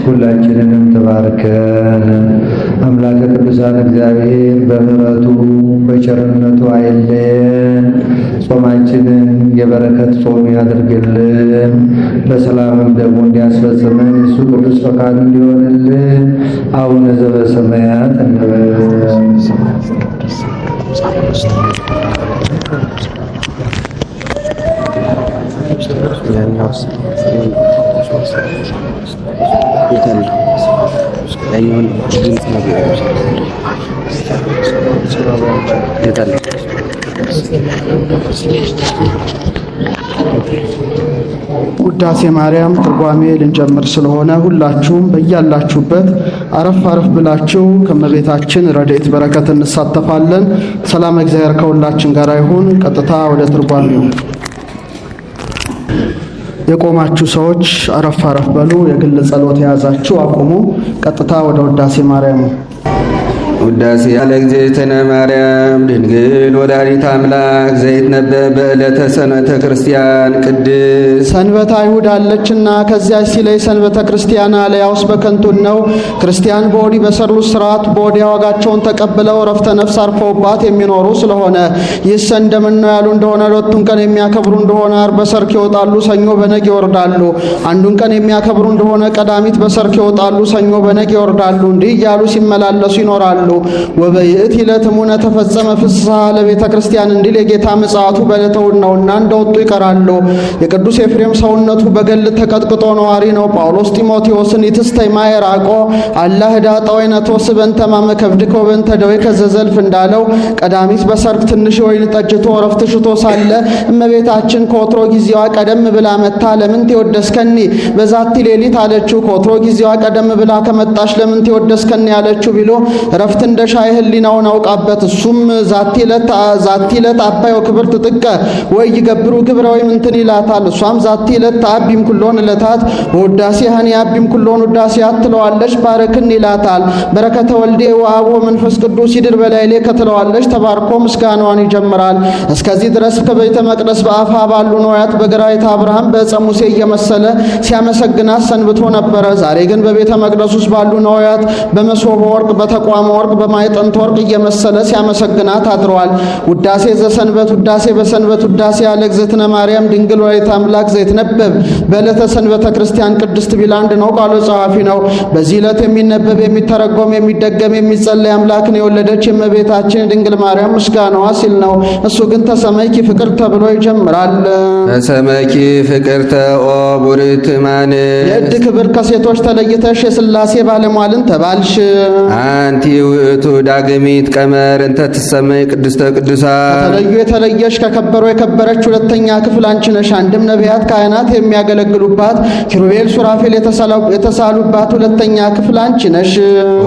ሁላችንንም ተባርከን አምላከ ቅዱሳን እግዚአብሔር በምሕረቱ በቸርነቱ አይለየን። ጾማችንን የበረከት ጾም ያድርግልን። በሰላምም ደግሞ እንዲያስፈጽመን የሱ ቅዱስ ፈቃድ እንዲሆንልን አቡነ ዘበሰማያት እንበል። ውዳሴ ማርያም ትርጓሜ ልንጀምር ስለሆነ ሁላችሁም በያላችሁበት አረፍ አረፍ ብላችሁ ከመቤታችን ረድኤት በረከት እንሳተፋለን። ሰላም እግዚአብሔር ከሁላችን ጋር ይሁን። ቀጥታ ወደ ትርጓሜው። የቆማችሁ ሰዎች አረፍ አረፍ በሉ። የግል ጸሎት የያዛችሁ አቁሙ። ቀጥታ ወደ ውዳሴ ማርያም። ውዳሴ ያለ እግዝእትነ ማርያም ድንግል ወላዲተ አምላክ ዘይትነበብ በዕለተ ሰንበተ ክርስቲያን ቅድስ። ሰንበተ አይሁድ አለችና ከዚያች ሲለይ ሰንበተ ክርስቲያን አለ። ያውስ በከንቱን ነው። ክርስቲያን በወዲህ በሰሩት ሥርዓት በወዲያ ዋጋቸውን ተቀብለው ረፍተ ነፍስ አርፈውባት የሚኖሩ ስለሆነ ይህስ እንደምን ነው ያሉ እንደሆነ ሁለቱን ቀን የሚያከብሩ እንደሆነ ዓርብ በሰርክ ይወጣሉ፣ ሰኞ በነግ ይወርዳሉ። አንዱን ቀን የሚያከብሩ እንደሆነ ቀዳሚት በሰርክ ይወጣሉ፣ ሰኞ በነግ ይወርዳሉ። እንዲህ እያሉ ሲመላለሱ ይኖራሉ። ወበይእቲ ዕለት እሙነ ተፈጸመ ፍስሐ ለቤተ ክርስቲያን እንዲል የጌታ ምጽአቱ በዕለተ እሑድ ነውና እንደወጡ ይቀራሉ። የቅዱስ ኤፍሬም ሰውነቱ በገል ተቀጥቅጦ ነዋሪ ነው። ጳውሎስ ጢሞቴዎስን ኢትስተይ ማየ ራቆ አላህ ዳጣ ወይነ ተወስብ በእንተ ማመ ከብድከ ወበእንተ ደዌከ ዘዘልፍ እንዳለው ቀዳሚት በሰርክ ትንሽ ወይን ጠጅቶ ዕረፍት ሽቶ ሳለ እመቤታችን ከወትሮ ጊዜዋ ቀደም ብላ መታ ለምን ትወደስከኒ በዛቲ ሌሊት አለችው። ከወትሮ ጊዜዋ ቀደም ብላ ከመጣሽ ለምን ትወደስከኒ አለችው ቢሎ ዕረፍት እንደ ሻይ ህሊናውን አውቃበት እሱም ዛቲ ዕለት አባዮ ክብርት ጥቀ ወይ ይገብሩ ግብረ ወይ ምንትን ይላታል። እሷም ዛቲ ዕለት ተአቢም ኩሎን ዕለታት በውዳሴ ሀኒ አቢም ኩሎን ውዳሴያት ትለዋለች። ባረክን ይላታል። በረከተ ወልዴ ወአብ ወመንፈስ ቅዱስ ይድር በላይሌ ከተለዋለች። ተባርኮ ምስጋናዋን ይጀምራል። እስከዚህ ድረስ ከቤተ መቅደስ በአፋ ባሉ ነዋያት በግራይተ አብርሃም በዕፀ ሙሴ እየመሰለ ሲያመሰግናት ሰንብቶ ነበረ። ዛሬ ግን በቤተ መቅደስ ውስጥ ባሉ ነዋያት በመሶበ ወርቅ በተቋመ ወርቅ በማዕጠንተ ወርቅ እየመሰለ ሲያመሰግናት አድረዋል። ውዳሴ ዘሰንበት ውዳሴ በሰንበት ውዳሴ ያለ እግዝእትነ ማርያም ድንግል ወላዲተ አምላክ ዘይትነበብ በዕለተ ሰንበተ ክርስቲያን ቅድስት ቢል አንድ ነው። ቃሉ ጸሐፊ ነው። በዚህ ዕለት የሚነበብ የሚተረጎም የሚደገም የሚጸለይ አምላክን የወለደች የእመቤታችን ድንግል ማርያም ምስጋናዋ ሲል ነው። እሱ ግን ተሰመይኪ ፍቅር ተብሎ ይጀምራል። ተሰመይኪ ፍቅርተ ኦ ቡርት ማን የዕድ ክብር ከሴቶች ተለይተሽ የሥላሴ ባለሟልን ተባልሽ። አንቲ ውእቱ ዳግሚት ቀመር እንተ ትሰመይ ቅድስተ ቅዱሳን ከተለዩ የተለየሽ ከከበሩ የከበረች ሁለተኛ ክፍል አንቺ ነሽ። አንድም ነቢያት ካህናት የሚያገለግሉባት ኪሩቤል ሱራፌል የተሳሉባት ሁለተኛ ክፍል አንቺ ነሽ።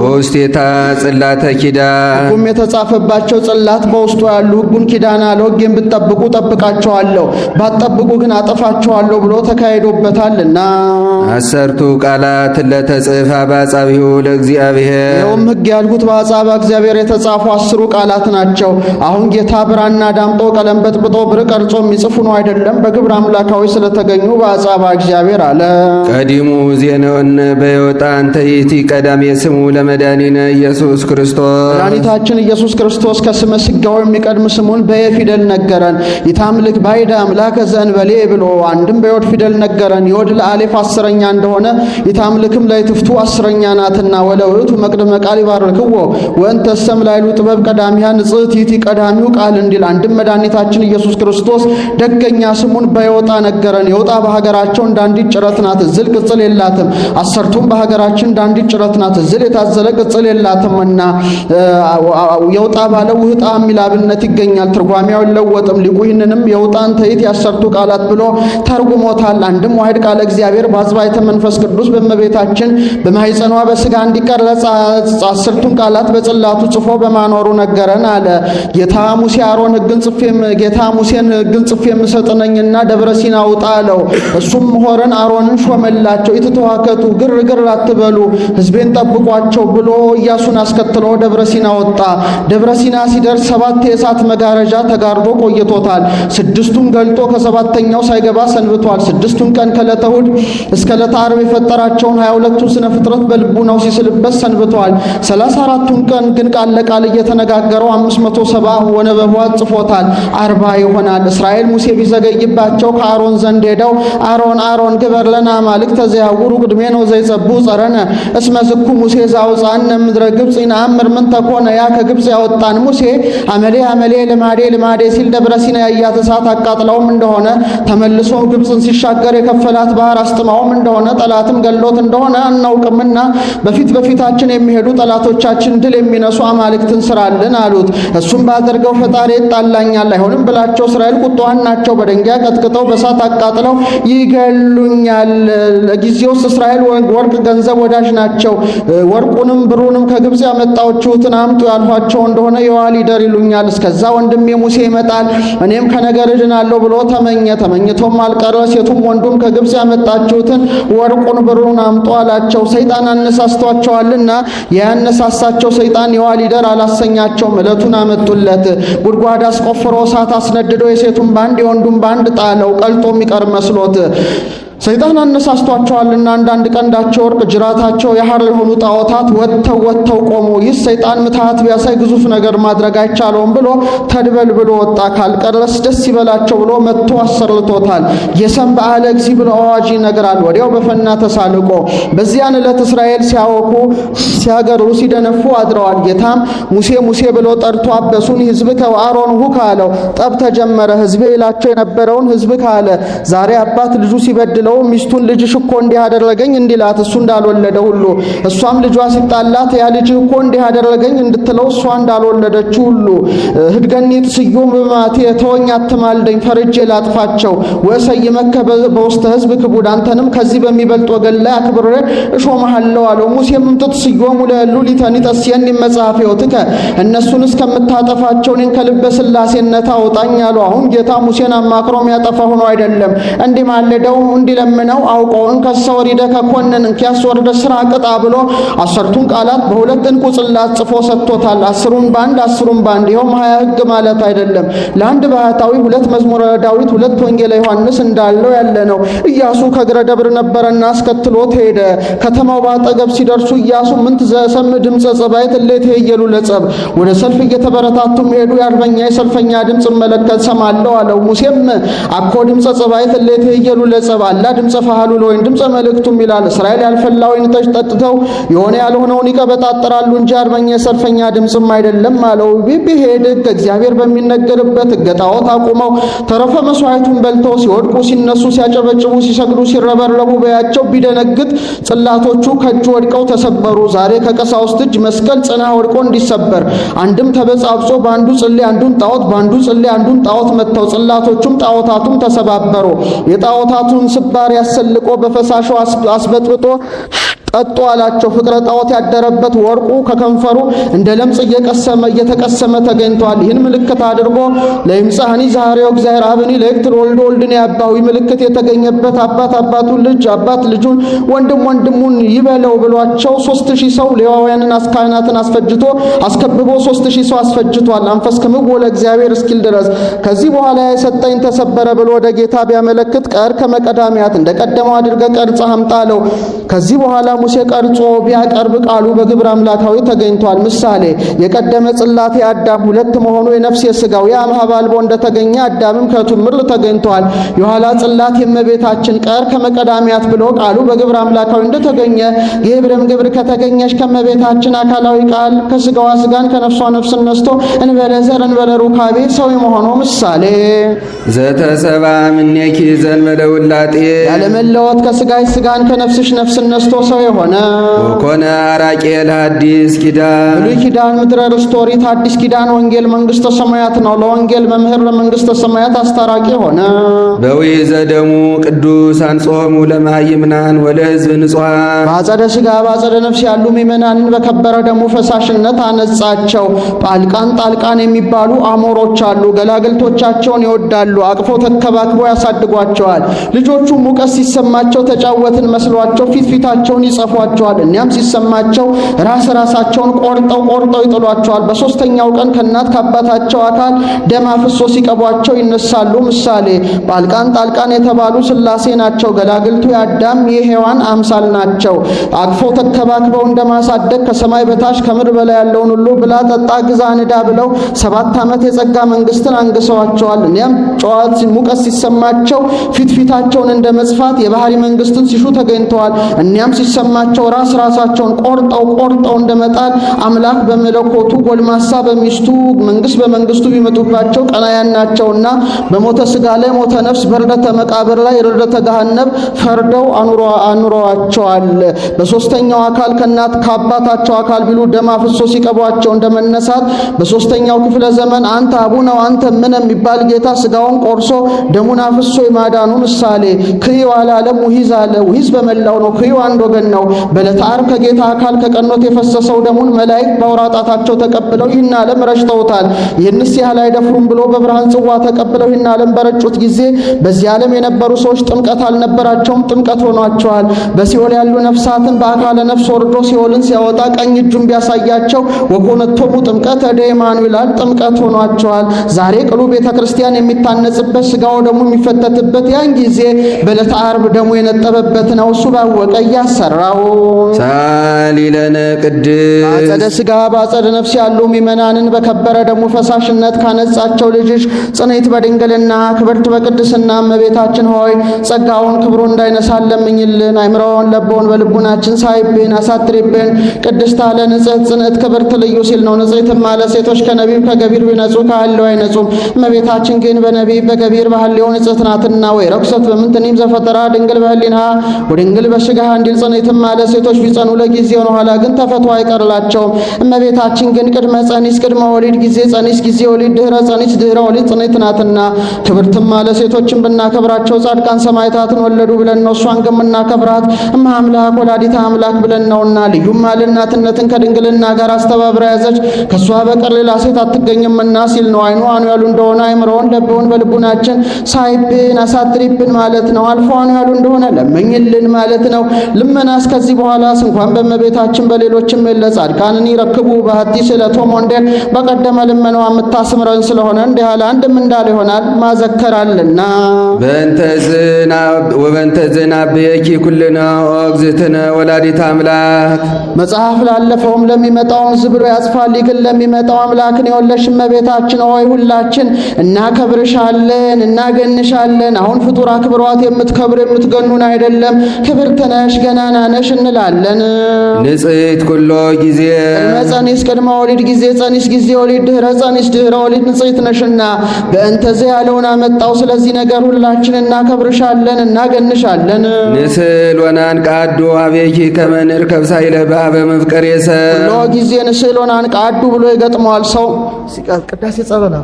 ውስቴታ ጽላተ ኪዳን ሕጉም የተጻፈባቸው ጽላት በውስጡ ያሉ ሕጉን ኪዳን አለ። ሕጌን ብትጠብቁ ጠብቃቸዋለሁ፣ ባትጠብቁ ግን አጠፋቸዋለሁ ብሎ ተካሂዶበታልና። አሰርቱ ቃላት ለተጽፋ በአጻብዒሁ ለእግዚአብሔር ይኸውም ሕግ ያልሁት በአጻባ እግዚአብሔር የተጻፉ 10 ቃላት ናቸው። አሁን ጌታ ብራና ዳምጦ ቀለም በጥብጦ ብር ቀርጾ የሚጽፉ ነው አይደለም፣ በግብር አምላካዊ ስለተገኙ በአጻባ እግዚአብሔር አለ። ቀዲሙ ዜናውን በይወጣ አንተ ይእቲ ቀዳሜ ስሙ ለመድኃኒነ ኢየሱስ ክርስቶስ መድኃኒታችን ኢየሱስ ክርስቶስ ከስመ ሥጋው የሚቀድም ስሙን በየ ፊደል ነገረን። ይታምልክ ባይደ አምላከ ዘእንበሌ ብሎ አንድም በዮድ ፊደል ነገረን። ይወድ ለአሌፍ 10ኛ እንደሆነ ይታምልክም ለይትፍቱ 10ኛ ናትና ወለውእቱ መቅድመ ቃል ይባርክዎ ወእንተሰም ላይሉ ጥበብ ቀዳሚያ ንጽሕት ይእቲ ቀዳሚው ቃል እንዲል አንድም መድኃኒታችን ኢየሱስ ክርስቶስ ደገኛ ስሙን በይወጣ ነገረን። ይወጣ በሀገራቸው እንዳንዲት ጭረት ናት፣ እዝል ቅጽል የላትም። 10ቱም በሀገራችን እንዳንዲት ጭረት ናት፣ እዝል የታዘለ ቅጽል የላትምና የውጣ ባለው ውህጣ የሚል አብነት ይገኛል። ትርጓሜው አይለወጥም። ሊቁ ይህንንም የውጣን ተይት የ10ቱ ቃላት ብሎ ተርጉሞታል። አንድም ዋሕድ ቃለ እግዚአብሔር በአጽባይተ መንፈስ ቅዱስ በእመቤታችን በማኅፀኗ በሥጋ እንዲቀረጽ 10ቱን ቃላት በጽላቱ ጽፎ በማኖሩ ነገረን አለ። ጌታ ሙሴን ሕግን ጽፌ የምሰጥ ነኝና ደብረ ሲና ውጣ አለው። እሱም ሆረን አሮንን ሾመላቸው። ኢትተዋከቱ ግርግር አትበሉ ሕዝቤን ጠብቋቸው ብሎ ኢያሱን አስከትሎ ደብረ ሲና ወጣ። ደብረ ሲና ሲደርስ 7 የእሳት መጋረጃ ተጋርዶ ቆይቶታል። 6ቱን ገልጦ ከ7ኛው ሳይገባ ሰንብቷል። 6ቱን ቀን ከዕለተ እሑድ እስከ ዕለተ ዓርብ የፈጠራቸውን 22ቱን ስነ ፍጥረት በልቡናው ሲስልበት ሰንብቷል። 34ቱን ቀን ግን ቃል ለቃል እየተነጋገረው 570 ወነበቧት ጽፎታል። 40 ይሆናል። እስራኤል ሙሴ ቢዘገይባቸው ከአሮን ዘንድ ሄደው አሮን ግበር ለነ አማልክተ ዘያውሩ ቅድሜነ ወዘይጸብሑ ጸረነ እስመ ዝኩ ሙሴ ዘአውጻእነ እምድረ ግብፅ ይንአምር ምን ተኮነ። ያ ከግብፅ ያወጣን ሙሴ አመሌ ልማዴ ሲል ደብረ ሲና ያያት እሳት አቃጥለውም እንደሆነ ተመልሶ ግብፅን ሲሻገር የከፈላት ባህር አስጥማውም እንደሆነ ጠላትም ገሎት እንደሆነ አናውቅምና በፊታችን የሚሄዱ ጠላቶቻችን ድል የሚነሱ አማልክትን ስራልን አሉት። እሱም ባደርገው ፈጣሪ ይጣላኛል አይሆንም ብላቸው እስራኤል ቁጣዋን ናቸው። በድንጋይ ቀጥቅጠው በእሳት አቃጥለው ይገሉኛል። ለጊዜውስ እስራኤል ወርቅ ገንዘብ ወዳጅ ናቸው። ወርቁንም ብሩንም ከግብፅ ያመጣችሁትን አምጡ ያልኋቸው እንደሆነ የዋል ይደር ይሉኛል። እስከዛ ወንድሜ ሙሴ ይመጣል እኔም ከነገር እድናለሁ ብሎ ተመኝቶም አልቀረ። ሴቱም ወንዱም ከግብፅ ያመጣችሁትን ወርቁን ብሩን አምጡ አላቸው። ሰይጣን አነሳስቷቸዋልና ያነሳሳቸው ሰይጣን የዋል ይደር አላሰኛቸውም። ዕለቱን አመጡለት። ጉድጓድ አስቆፍሮ እሳት አስነድዶ የሴቱን ባንድ የወንዱን ባንድ ጣለው። ቀልጦ የሚቀር መስሎት ሰይጣን አነሳስቷቸዋልና አንዳንድ ቀንዳቸው ወርቅ ጅራታቸው የሐር የሆኑ ጣዖታት ወጥተው ቆሙ። ይህ ሰይጣን ምትሃት ቢያሳይ ግዙፍ ነገር ማድረግ አይቻለውም ብሎ ተድበልብሎ ወጣ። ካልቀረስ ደስ ይበላቸው ብሎ መጥቶ አሰርቶታል። የሰም በዓለ እግዚእ ብሎ አዋጅ ይነግራል። ወዲያው በፈና ተሳልቆ በዚያን ዕለት እስራኤል ሲያወኩ ሲያገሩ ሲደነፉ አድረዋል። ጌታም ሙሴ ብሎ ጠርቶ አበሱን ሕዝብ ከአሮን ሁክ አለው። ጠብ ተጀመረ። ሕዝቤ ይላቸው የነበረውን ሕዝብ ካለ ዛሬ አባት ልጁ ሲበድለው ሚስቱን ልጅሽ እኮ እንዲህ አደረገኝ እንዲላት እሱ እንዳልወለደ ሁሉ እሷም ልጇ ሲጣላት ያ ልጅ እኮ እንዲህ አደረገኝ እንድትለው እሷ እንዳልወለደች ሁሉ ህድገኒት ስዩም በማቴ ተወኝ አትማልደኝ ፈርጄ ላጥፋቸው ወሰይመከ በውስተ ሕዝብ ክቡድ አንተንም ከዚህ በሚበልጥ ወገን ላይ አክብሬ እሾምሃለሁ አለው። ሙሴም እምጥት ስዩም ለሉ ሊተኒጠስየኒ መጽሐፈ ሕይወትከ እነሱን እስከምታጠፋቸው እኔን ከልበ ሥላሴነት አውጣኝ አለው። አሁን ጌታ ሙሴን አማክሮ የሚያጠፋ ሆኖ አይደለም እንዲማልደው እንዲለምነው አውቀውን ከሰወሪደ ከኮነን እንኪያስ ወርደ ስራ ቅጣ ብሎ 10ቱን ቃላት በሁለት ዕንቁ ጽላት ጽፎ ሰጥቶታል። 10ሩን ባንድ ይኸውም 20 ሕግ ማለት አይደለም። ለአንድ ባህታዊ 2 መዝሙረ ዳዊት 2 ወንጌለ ዮሐንስ እንዳለው ያለ ነው። ኢያሱ ከእግረ ደብር ነበረና አስከትሎት ሄደ። ከተማው ባጠገብ ሲደርሱ ኢያሱ ምንት ዘሰም ድምፀ ጸባይት እሌት የየሉ ለጸብ ወደ ሰልፍ እየተበረታቱ ሄዱ። የአርበኛ የሰልፈኛ ድምፅ መለከት ሰማለው አለው። ሙሴም አኮ ድምፀ ጸባይት እሌት የየሉ ለጸብ አለ ያላ ድምፀ ፋህሉ ለወይን ድምፀ መልእክቱም ይላል። እስራኤል ያልፈላ ወይን ጠጅ ጠጥተው የሆነ ያልሆነውን ይቀበጣጠራሉ እንጂ አርበኛ የሰልፈኛ ድምፅም አይደለም አለው። ቢሄድ ሕግ እግዚአብሔር በሚነገርበት ሕገ ጣዖት አቁመው ተረፈ መስዋዕቱን በልተው ሲወድቁ ሲነሱ ሲያጨበጭቡ ሲሰግዱ ሲረበረቡ በያቸው ቢደነግጥ ጽላቶቹ ከእጁ ወድቀው ተሰበሩ። ዛሬ ከቀሳውስት እጅ መስቀል ጽና ወድቆ እንዲሰበር አንድም ተበጻብጾ በአንዱ ጽሌ አንዱን ጣዖት በአንዱ ጽሌ አንዱን ጣዖት መተው ጽላቶቹም ጣዖታቱም ተሰባበሩ። የጣዖታቱን ስባር ያሰልቆ በፈሳሹ አስበጥብጦ ጠጡ አላቸው። ፍቅረ ጣዖት ያደረበት ወርቁ ከከንፈሩ እንደ ለምጽ እየተቀሰመ ተገኝቷል። ይህን ምልክት አድርጎ ለይምጻህኒ ዛሬው እግዚአብሔር አብኒ ለኤክትር ወልዶ ወልድን ያባዊ ምልክት የተገኘበት አባት ልጁን ወንድም ወንድሙን ይበለው ብሏቸው 3000 ሰው ሌዋውያንን ካህናትን አስፈጅቶ አስከብቦ 3000 ሰው አስፈጅቷል። አንፈስ ከምው ለእግዚአብሔር እስኪል ድረስ ከዚህ በኋላ የሰጠኝ ተሰበረ ብሎ ወደ ጌታ ቢያመለክት ቀር ከመቀዳሚያት እንደቀደመው አድርገ ቀርጸ አምጣለው። ከዚህ በኋላ ሙሴ ቀርጾ ቢያቀርብ ቃሉ በግብር አምላካዊ ተገኝቷል። ምሳሌ የቀደመ ጽላቴ አዳም ሁለት መሆኑ የነፍስ የሥጋው የአምሃ ባልቦ እንደተገኘ አዳምም ከቱምር ተገኝቷል። የኋላ ጽላት የእመቤታችን ቀር ከመቀዳሚያት ብሎ ቃሉ በግብር አምላካዊ እንደተገኘ የብረም ግብር ከተገኘች ከእመቤታችን አካላዊ ቃል ከሥጋዋ ሥጋን ከነፍሷ ነፍስን ነስቶ እንበለ ዘር እንበለ ሩካቤ ሰው የመሆኑ ምሳሌ ዘተሰባ ምኔኪ ዘንበለ ውላጤ ያለመለወጥ ከሥጋሽ ሥጋን ከነፍስሽ ነፍስን ነስቶ ሰው የሆነ ወኮነ አራቄ ለሐዲስ ኪዳን ብሉይ ኪዳን ምድረ ርስት ኦሪት አዲስ ኪዳን ወንጌል መንግሥተ ሰማያት ነው። ለወንጌል መምህር ለመንግሥተ ሰማያት አስታራቂ ሆነ። በውይ ዘደሙ ቅዱስ አንጾሙ ለማይምናን ወለሕዝብ ንጹሐን በአጸደ ሥጋ በአጸደ ነፍስ ያሉ ምእመናንን በከበረ ደሙ ፈሳሽነት አነጻቸው። ጣልቃን የሚባሉ አሞሮች አሉ። ገላገልቶቻቸውን ይወዳሉ። አቅፈው ተከባክበው ያሳድጓቸዋል። ልጆቹ ሙቀት ሲሰማቸው ተጫወትን መስሏቸው ፊታቸውን ይጸፏቸዋል። እኒያም ሲሰማቸው ራሳቸውን ቆርጠው ይጥሏቸዋል። በሦስተኛው ቀን ከእናት ከአባታቸው አካል ደም አፍሶ ሲቀቧቸው ይነሳሉ። ምሳሌ ጣልቃን የተባሉ ሥላሴ ናቸው። ገላግልቱ የአዳም የሔዋን አምሳል ናቸው። አቅፈው ተከባክበው እንደማሳደግ ከሰማይ በታች ከምድር በላይ ያለውን ሁሉ ብላ ጠጣ ግዛ ንዳ ብለው 7 ዓመት የጸጋ መንግሥትን አንግሰዋቸዋል። እኒያም ጨዋት ሙቀት ሲሰማቸው ፊታቸውን እንደ መጽፋት የባህሪ መንግሥትን ሲሹ ተገኝተዋል። እኒያም ሲሰማቸው ራሳቸውን ቆርጠው እንደመጣል አምላክ በመለኮቱ ጎልማሳ በሚስቱ መንግሥት በመንግሥቱ ቢመጡባቸው ቀናያን ናቸውና በሞተ ሥጋ ላይ ሞተ ነፍስ በርደተ መቃብር ላይ ርደተ ገሃነም ፈርደው አኑረዋቸዋል። በሦስተኛው አካል ከእናት ከአባታቸው አካል ቢሉ ደም አፍሶ ሲቀቧቸው እንደመነሳት በሦስተኛው ክፍለ ዘመን አንተ አቡነ አንተ ምን የሚባል ጌታ ሥጋውን ቆርሶ ደሙን አፍሶ የማዳኑ ምሳሌ ክዩ አላለም ውሂዝ አለ። ውሂዝ በመላው ነው። ክዩ አንድ ወገን ነው። በዕለተ ዓርብ ከጌታ አካል ከቀኖት የፈሰሰው ደሙን መላእክት በአውራ ጣታቸው ተቀብለው ይህን ዓለም ረጭተውታል። ይህንስ ያህል አይደፍሩም ብሎ በብርሃን ጽዋ ተቀብለው ይህን ዓለም በረጩት ጊዜ በዚህ ዓለም የነበሩ ሰዎች ጥምቀት አልነበራቸውም፣ ጥምቀት ሆኗቸዋል። በሲኦል ያሉ ነፍሳትን በአካለ ነፍስ ወርዶ ሲኦልን ሲያወጣ ቀኝ እጁን ቢያሳያቸው ወኮነቶሙ ጥምቀት ደማኑ ይላል፣ ጥምቀት ሆኗቸዋል። ዛሬ ቅሉ ቤተ ክርስቲያን የሚታነጽበት ሥጋው ደሙ የሚፈተትበት ያን ጊዜ በዕለተ ዓርብ ደሙ የነጠበበት ነው። እሱ ባወቀ እያሰራው ሳሊለነ ቅድስ በአጸደ ሥጋ በአጸደ ነፍስ ያሉ ምእመናንን በከበረ ደሙ ፈሳሽነት ካነጻቸው ልጅሽ ጽኔት በድንግልና ክብርት በቅድስና እመቤታችን ሆይ ጸጋውን ክብሩ እንዳይነሳን ለምኝልን። አይምሮውን ለቦውን በልቡናችን ሳይብን አሳትሪብን። ቅድስት አለ ንጽሕት ጽንዕት ክብርት ልዩ ሲል ነው። ንጽሕትም አለ ሴቶች ከነቢብ ከገቢር ቢነጹ ከሐሌው አይነጹም። እመቤታችን ግን በነቢብ በገቢር በሐሌው ንጽሕት ናትና ወይ ረክሰት በምንትኒም ዘፈጠራ ድንግል በህሊናሃ ወድንግል በሥጋሃ እንዲል ጽኔትም አለ ሴቶች ቢጸኑ ለጊዜው ነው፣ ኋላ ግን ተፈቶ አይቀርላቸውም። እመቤታችን ግን ቅድመ ጸኒስ ቅድመ ወሊድ ጊዜ ጸኒስ ጊዜ ወሊድ ድህረ ጸኒስ ድህረ ወሊድ ጽኔት ናትና ክብርትም አለ ሴቶችን ብናከብራቸው ጻድቃን ሰማዕታትን ወለዱ ብለን ነው። እሷን ግን የምናከብራት እመ አምላክ ወላዲተ አምላክ ብለን ነውና ልዩም አለ እናትነትን ከድንግልና ጋር አስተባብራ ያዘች ከሷ በቀር ሌላ ሴት አትገኝምና ሲል ነው። አይኑ አኑ ያሉ እንደሆነ አይምሮውን ለብውን በልቡናችን ሳይብን አሳድሪብን ማለት ነው። አልፎ አኑ ያሉ እንደሆነ ለመኝልን ማለት ነው። ልመና ከዚህ በኋላስ እንኳን በእመቤታችን በሌሎችም ለጻድቃንን ይረክቡ በሐቲ ስለቶም ወንዴል በቀደመ ልመናዋ የምታስምረን ስለሆነ እንዲህ ያለ አንድም እንዳለ ይሆናል ማዘከራልና ወበንተ ዝናብ በየኪ ኩልነ እግዝእትነ ወላዲተ አምላክ መጽሐፍ ላለፈውም ለሚመጣውም ዝብሎ ያጽፋል። ግን ለሚመጣው አምላክን የወለድሽ እመቤታችን ሆይ ሁላችን እናከብርሻለን፣ እናገንሻለን። አሁን ፍጡር አክብሯት የምትከብር የምትገኑን አይደለም፣ ክብርት ነሽ፣ ገናና ነሽ እንላለን። ንጽሕት ኩሎ ጊዜ ቅድመ ጸኒስ ቅድመ ወሊድ ጊዜ ጸኒስ ጊዜ ወሊድ ድህረ ጸኒስ ድህረ ወሊድ ንጽሕት ነሽና በእንተዘ ያለውን አመጣው። ስለዚህ ነገር ሁላችን እናከብርሻለን፣ እናገንሻለን። ንስል ወናንቃዱ አቤኪ ከመ ንርከብ ሳይለ በኀበ መፍቀሬ ሰብ ኩሎ ጊዜ ንስል ወናንቃዱ ብሎ ይገጥመዋል ሰው ቅዳሴ ጸበላ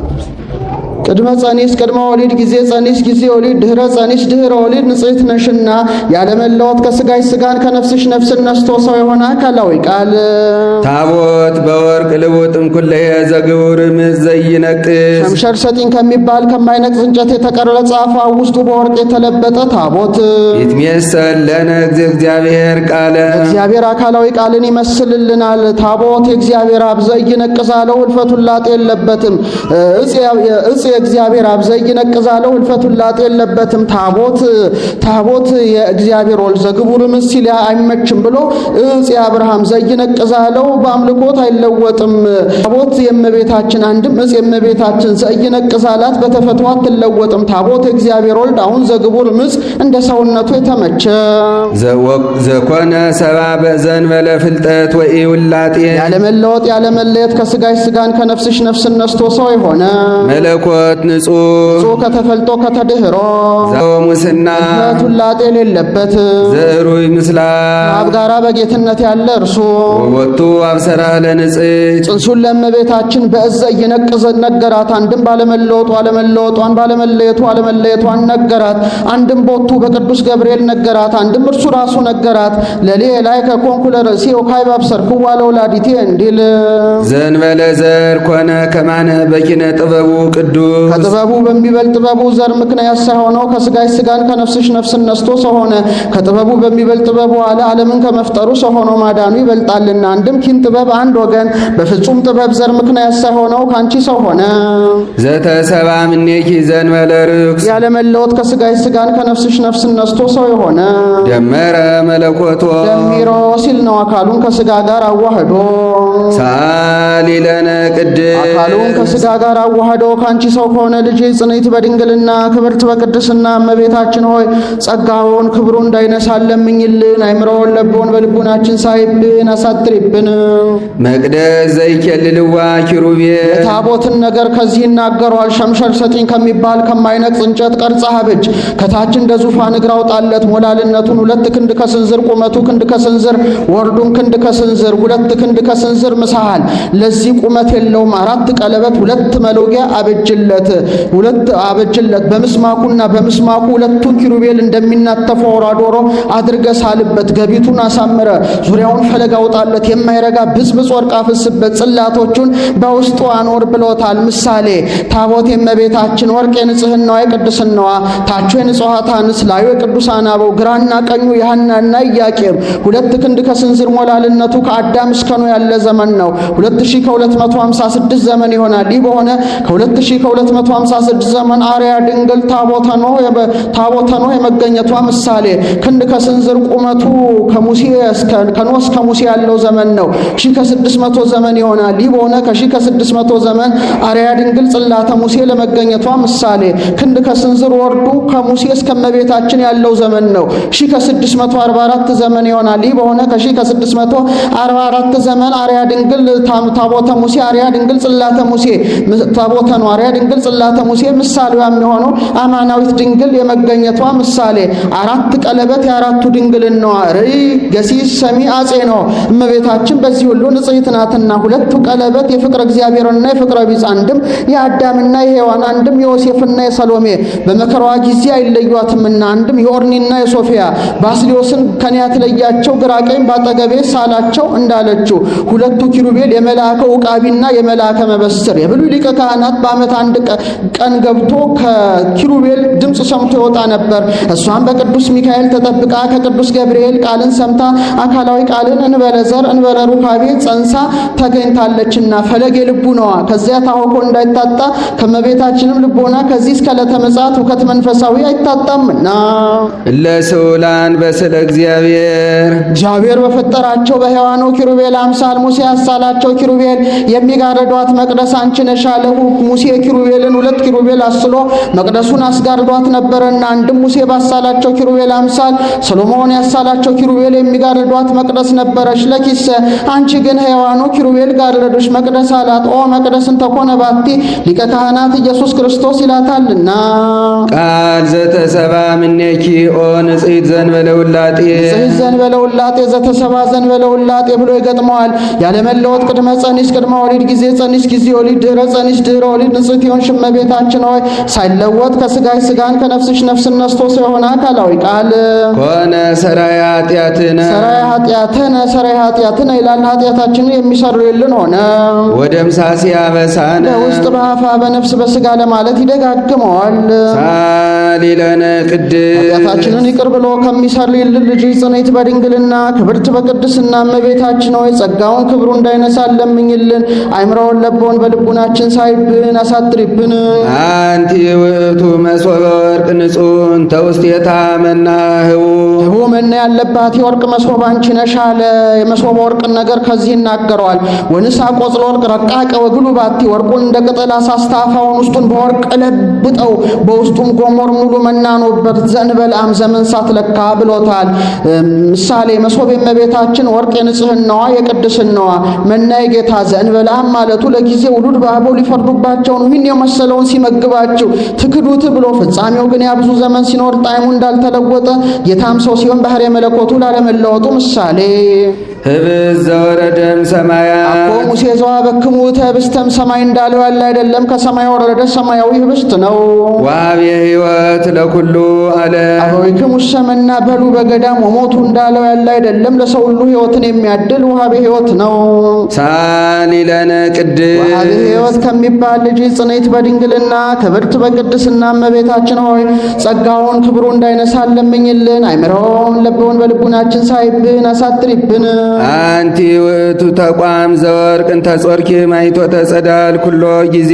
ቅድመ ጸኒስ ቅድመ ወሊድ ጊዜ ጸኒስ ጊዜ ወሊድ ድህረ ጸኒስ ድህረ ወሊድ ንጽሕት ነሽና ያለመለወጥ ከስጋሽ ስጋን ከነፍስሽ ነፍስን ነስቶ ሰው የሆነ አካላዊ ቃል ታቦት በወርቅ ልቡጥም ኩለየ ዘግቡር ዘይነቅስ ሸምሸር ሰጢን ከሚባል ከማይነቅስ እንጨት የተቀረጸ አፋ ውስጡ በወርቅ የተለበጠ ታቦት ይትሜሰል ለነ እግዚአብሔር ቃለ እግዚአብሔር አካላዊ ቃልን ይመስልልናል። ታቦት የእግዚአብሔር አብ ዘይነቅዛለው እልፈቱን ላጤ የለበትም። እጽ የእግዚአብሔር አብ ዘይነቅዛለው እልፈቱን ላጤ የለበትም። ታቦት የእግዚአብሔር ወልድ ዘግቡር ምስል አይመችም ብሎ እጽ የአብርሃም ዘይነቅዛለው በአምልኮት አይለወጥም። ታቦት የእመቤታችን አንድም እጽ የእመቤታችን ዘይነቅዛላት በተፈጥሮ አትለወጥም። ታቦት የእግዚአብሔር ወልድ አሁን ዘግቡር ምስ እንደ ሰውነቱ የተመቸ ዘኮነ ሰባ በዘንበለ ፍልጠት ወኢውላጤ ያለመለወጥ ያለመለየት ከስጋሽ ስጋን ከነፍስሽ ነፍስን ነስቶ ሰው የሆነ መለኮት ንጹሕ ከተፈልጦ ከተድህሮ ዘሙስና ውላጤ የሌለበት ዘሩይ ምስላ አብ ጋራ በጌትነት ያለ እርሱ ወቱ አብሰራ ለንጽሕት ጽንሱን ለእመቤታችን በእዘ እየነቀዘ ነገራት። አንድም ባለመለወጡ አለመለወጧን ባለመለየቱ አለመለየቷን ነገራት። አንድም ቦቱ በቅዱስ ገብርኤል ነገራት። አንድም እርሱ ራሱ ነገራት። ለሌ ላይ ከኮንኩለ ርእሲ ወካይ ባብሰር ክዋ ለወላዲቴ እንዲል ዘንበለ ዘር ኮነ ከማነ በኪነ ጥበቡ ቅዱስ ከጥበቡ በሚበልጥ ጥበቡ ዘር ምክንያት ሳይሆነው ከስጋሽ ስጋን ከነፍስሽ ነፍስን ነስቶ ሰው ሆነ። ከጥበቡ በሚበልጥ ጥበቡ አለ ዓለምን ከመፍጠሩ ሰው ሆኖ ማዳኑ ይበልጣልና። አንድም ኪን ጥበብ አንድ ወገን በፍጹም ጥበብ ዘር ምክንያት ሳይሆነው ካንቺ ሰው ሆነ። ዘተሰባ ምኔኪ ዘንበለ ርኩስ ያለመለወጥ ከስጋሽ ስጋን ከነፍስሽ ነፍስን ነስቶ ሰው የሆነ ደመረ መለኮቶ ደሚሮ ሲል ነው አካሉን ከስጋ ጋር አዋህዶ ሳሊ ለነ ቅድስ አካሉን ከስጋ ጋር አዋህዶ ካንቺ ሰው ከሆነ ልጅ ጽንዕት በድንግልና ክብርት በቅድስና እመቤታችን ሆይ ጸጋውን ክብሩ እንዳይነሳን ለምኝልን። አይምሮውን ለቦን በልቡናችን ሳይብን አሳጥሪብን። መቅደስ ዘይኬልልዋ ኪሩቤል የታቦትን ነገር ከዚህ ይናገሯል። ሸምሸር ሰጢን ከሚባል ከማይነቅስ እንጨት ቀርጻ ሀበች ከታች እንደ ዙፋን እግር አውጣለት። ሞላልነቱን 2 ክንድ ከስንዝር ቁመቱ ክንድ ከስንዝር ወርዱን ክንድ ከስንዝር 2 ክንድ ከስንዝር ምሳሃል። ለዚህ ቁመት የለውም 4 ቀለበት 2 መሎጊያ አበጅለት በምስማኩና በምስማኩ 2ቱ ኪሩቤል እንደሚናተፉ አውራ ዶሮ አድርገ ሳልበት። ገቢቱን አሳምረ ዙሪያውን ፈለግ አውጣለት። የማይረጋ ብዝብዝ ወርቅ አፍስበት። ጽላቶቹን በውስጡ አኖር ብሎታል። ምሳሌ ታቦት የእመቤታችን ወርቅ የንጽህናዋ የቅድስናዋ ታቹ የንጹሐት አንስ ላዩ የቅዱሳን አበው ግራና ቀኙ የሐናና ኢያቄም 2 ክንድ ከስንዝር ሞላልነቱ ከአዳም እስከ ኖህ ያለ ዘመን ነው። 2256 ዘመን ይሆናል። ይህ በሆነ ከ2256 ዘመን አርያ ድንግል ታቦተ ኖህ የመገኘቷ ምሳሌ ክንድ ከስንዝር ቁመቱ ከኖህ እስከ ሙሴ ያለው ዘመን ነው። 1600 ዘመን ይሆናል። ይህ በሆነ ከ1600 ዘመን አርያ ድንግል ጽላተ ሙሴ ለመገኘቷ ምሳሌ ክንድ ከስንዝር ወርዱ ከሙሴ እስከ እመቤታችን ያለው ዘመን ነው። 1644 ዘመን ይሆናል። ይህ በሆነ ከ1644 ዘመን አርያ ድንግል ታቦተ ሙሴ አርያ ድንግል ጽላተ ሙሴ ታቦተ ኖህ አርያ ድንግል ጽላተ ሙሴ ምሳሌዋ የሚሆነው አማናዊት ድንግል የመገኘቷ ምሳሌ 4 ቀለበት የአራቱ ድንግልናዋ ርዕይ ገሲስ ሰሚ አጼ ነው። እመቤታችን በዚህ ሁሉ ንጽሕት ናትና 2ቱ ቀለበት የፍቅረ እግዚአብሔርና የፍቅረ ቢጽ አንድም የአዳምና የሔዋን አንድም የዮሴፍና የሰሎሜ በመከራዋ ጊዜ አይለዩአትምና አንድም የኦርኒና የሶፊያ ባስልዮስን ከኔ ያትለያቸው ግራ ቀኝ ባጠገቤ ሳላቸው እንዳለችው 2ቱ ኪሩቤል የመልአከ ውቃቢና የመልአከ መበስር የብሉይ ሊቀ ካህናት በዓመት አንድ ቀን ገብቶ ከኪሩቤል ድምፅ ሰምቶ ይወጣ ነበር። እሷም በቅዱስ ሚካኤል ተጠብቃ ከቅዱስ ገብርኤል ቃልን ሰምታ አካላዊ ቃልን እንበለ ዘር እንበለ ሩካቤ ጸንሳ ተገኝታለችና ፈለጌ ልቡናዋ ከዚያ ታውቆ እንዳይታጣ ከመቤታችንም ልቦና ከዚህ እስከ ዕለተ ምጽአት ውከት መንፈሳዊ አይታጣምና ለሰውላን በስለ እግዚአብሔር በፈጠራቸው በሕያዋኑ ኪሩቤል አምሳል ሙሴ ያሳላቸው ኪሩቤል የሚጋርዷት መቅደስ አንቺ ነሽ አለ። ሙሴ ኪሩቤልን 2 ኪሩቤል አስሎ መቅደሱን አስጋርዷት ነበርና አንድም ሙሴ ባሳላቸው ኪሩቤል አምሳል ሰሎሞን ያሳላቸው ኪሩቤል የሚጋርዷት መቅደስ ነበረች። ለኪሰ አንቺ ግን ሕያዋኑ ኪሩቤል ጋረዶሽ መቅደስ አላት። ኦ መቅደስን ተኮነ ባቲ ሊቀ ካህናት ኢየሱስ ክርስቶስ ይላታልና ቃል ዘተሰባ ምኔኪ ኦ ንጽሕት ዘእንበለ ውላጤ ንጽሕት ዘእንበለ ውላጤ ዘተሰባ ዘእንበለ ውላጤ ብሎ ይገጥመዋል። ያለመለወጥ ቅድመ ጸኒስ ቅድመ ወሊድ ጊዜ ጸኒስ ጊዜ ወሊድ ድህረ ጸኒስ ድህረ ወሊድ ንጽሕት የሆንሽ እመቤታችን ሆይ ሳይለወጥ ከሥጋሽ ሥጋን ከነፍስሽ ነፍስን ነስቶ የሆነ አካላዊ ቃል ኮነ ሰራይ ኃጢአትነ ሰራይ ኃጢአትነ ይላል። ኃጢአታችንን የሚሰርይልን ሆነ። ወደምሳሴ አበሳነ በውስጥ በአፋ በነፍስ በሥጋ ለማለት ይደጋግመዋል። ሳሊለነ ቅድስ ኃጢአታችንን ይቅር ብሎ ከሚሰርይልን ልጅ ጽኔት በድንግልና ክብርት በቅድስና እመቤታችን ሆይ ጸጋውን ክብሩ እንዳይነሳ ለምኝልን። አይምረውን ለቦን በልቡናችን ሳይብን አሳድሪብን። አንቲ ውእቱ መሶበ ወርቅ ንጹሕ እንተ ውስቴታ መናህቡ ህቡ መና ያለባት የወርቅ መሶብ አንቺ ነሽ አለ። የመሶበ ወርቅን ነገር ከዚህ ይናገረዋል። ወንሳ ቆጽለ ወርቅ ረቃቀ ወግሉ ባቲ ወርቁን እንደ ቅጠል አሳስታፋውን ውስጡን በወርቅ ለብጠው በውስጡም ጎሞር ሙሉ መናኖበት ዘእንበለ አም ዘመን ሳትለካ ብሎታል። ምሳሌ መሶብ የእመቤታችን ወርቅ የንጽህናዋ የቅድስናዋ መና የጌታ ዘእንበለ አም ማለቱ ለጊዜ ውሉድ በአበው ሊፈርዱባቸው ነው። ይህን የመሰለውን ሲመግባቸው ትክዱት ብሎ ፍጻሜው ግን ያ ብዙ ዘመን ሲኖር ጣዕሙ እንዳልተለወጠ ጌታም ሰው ሲሆን ባህሪ መለኮቱ ላለመለወጡ ምሳሌ ህብዝ ዘወረደም ሰማያ አኮ ሙሴ ዘዋበክሙ ህብስተም ሰማይ እንዳለው ያለ አይደለም። ከሰማይ ወረደ ሰማያዊ ህብስት ነው። ዋብ የህይወት ለኩሉ ዓለም አበዊክሙ ሰመና በሉ በገዳም ወሞቱ እንዳለው ያለ አይደለም። ለሰው ሁሉ ህይወትን የሚያድል ውሃቤ ህይወት ነው። ሳሊለነ ቅድስ ውሃቤ ህይወት ከሚባል ልጅ ጽኔት በድንግልና ክብርት በቅድስና እመቤታችን ሆይ ጸጋውን ክብሩ እንዳይነሳ ለምኝልን። አይምረውን ለበውን በልቡናችን ሳይብን አሳድሪብን። አንቲ ውእቱ ተቋም ዘወርቅ እንተ ጾርኪ ማይቶ ተጸዳል ኩሎ ጊዜ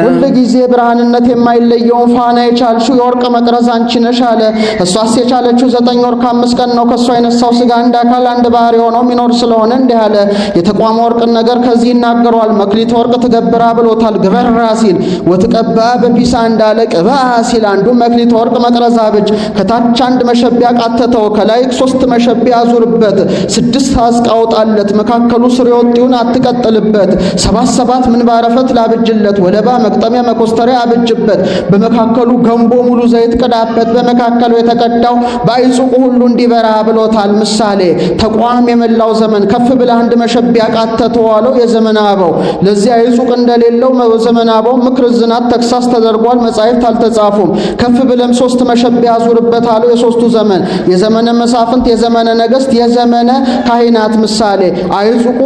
ሁሉ ጊዜ ብርሃንነት የማይለየውን ፋና የቻልሽው የወርቅ መቅረዝ አንቺ ነሽ አለ። እሷስ የቻለችው 9 ወር ከ5 ቀን ነው። ከእሷ የነሳው ሥጋ አንድ አካል አንድ ባህሪ ሆኖ የሚኖር ስለሆነ እንዲህ አለ። የተቋም ወርቅን ነገር ከዚህ ይናገረዋል። መክሊት ወርቅ ትገብራ ብሎታል። ግበራ ሲል ወትቀባ በፒሳ እንዳለ ቅባ ሲል አንዱ መክሊት ወርቅ መቅረዝ አብጅ ከታች አንድ መሸቢያ ቃተተው ከላይ 3 መሸቢያ አዙርበት 6 አስቃውጣለት መካከሉ ስር የወጣውን አትቀጥልበት 7 ምንባረ ፈትል አብጅለት ወለባ መቅጠሚያ መኮስተሪያ አብጅበት በመካከሉ ገንቦ ሙሉ ዘይት ቅዳበት በመካከሉ የተቀዳው ባይጹቁ ሁሉ እንዲበራ ብሎታል። ምሳሌ ተቋም የመላው ዘመን ከፍ ብለ አንድ መሸቢያ ቃተተው አለው የዘመን አበው ለዚህ አይጹቅ እንደሌለው ዘመን አበው ምክር ዝናት ተክሳስ ተደርጓል። መጻሕፍት አልተጻፉም። ከፍ ብለም 3 መሸቢያ አዙርበት አለው የሶስቱ ዘመን የዘመነ መሳፍንት የዘመነ ነገስት የዘመነ ካህናት ምሳሌ አይጹቁ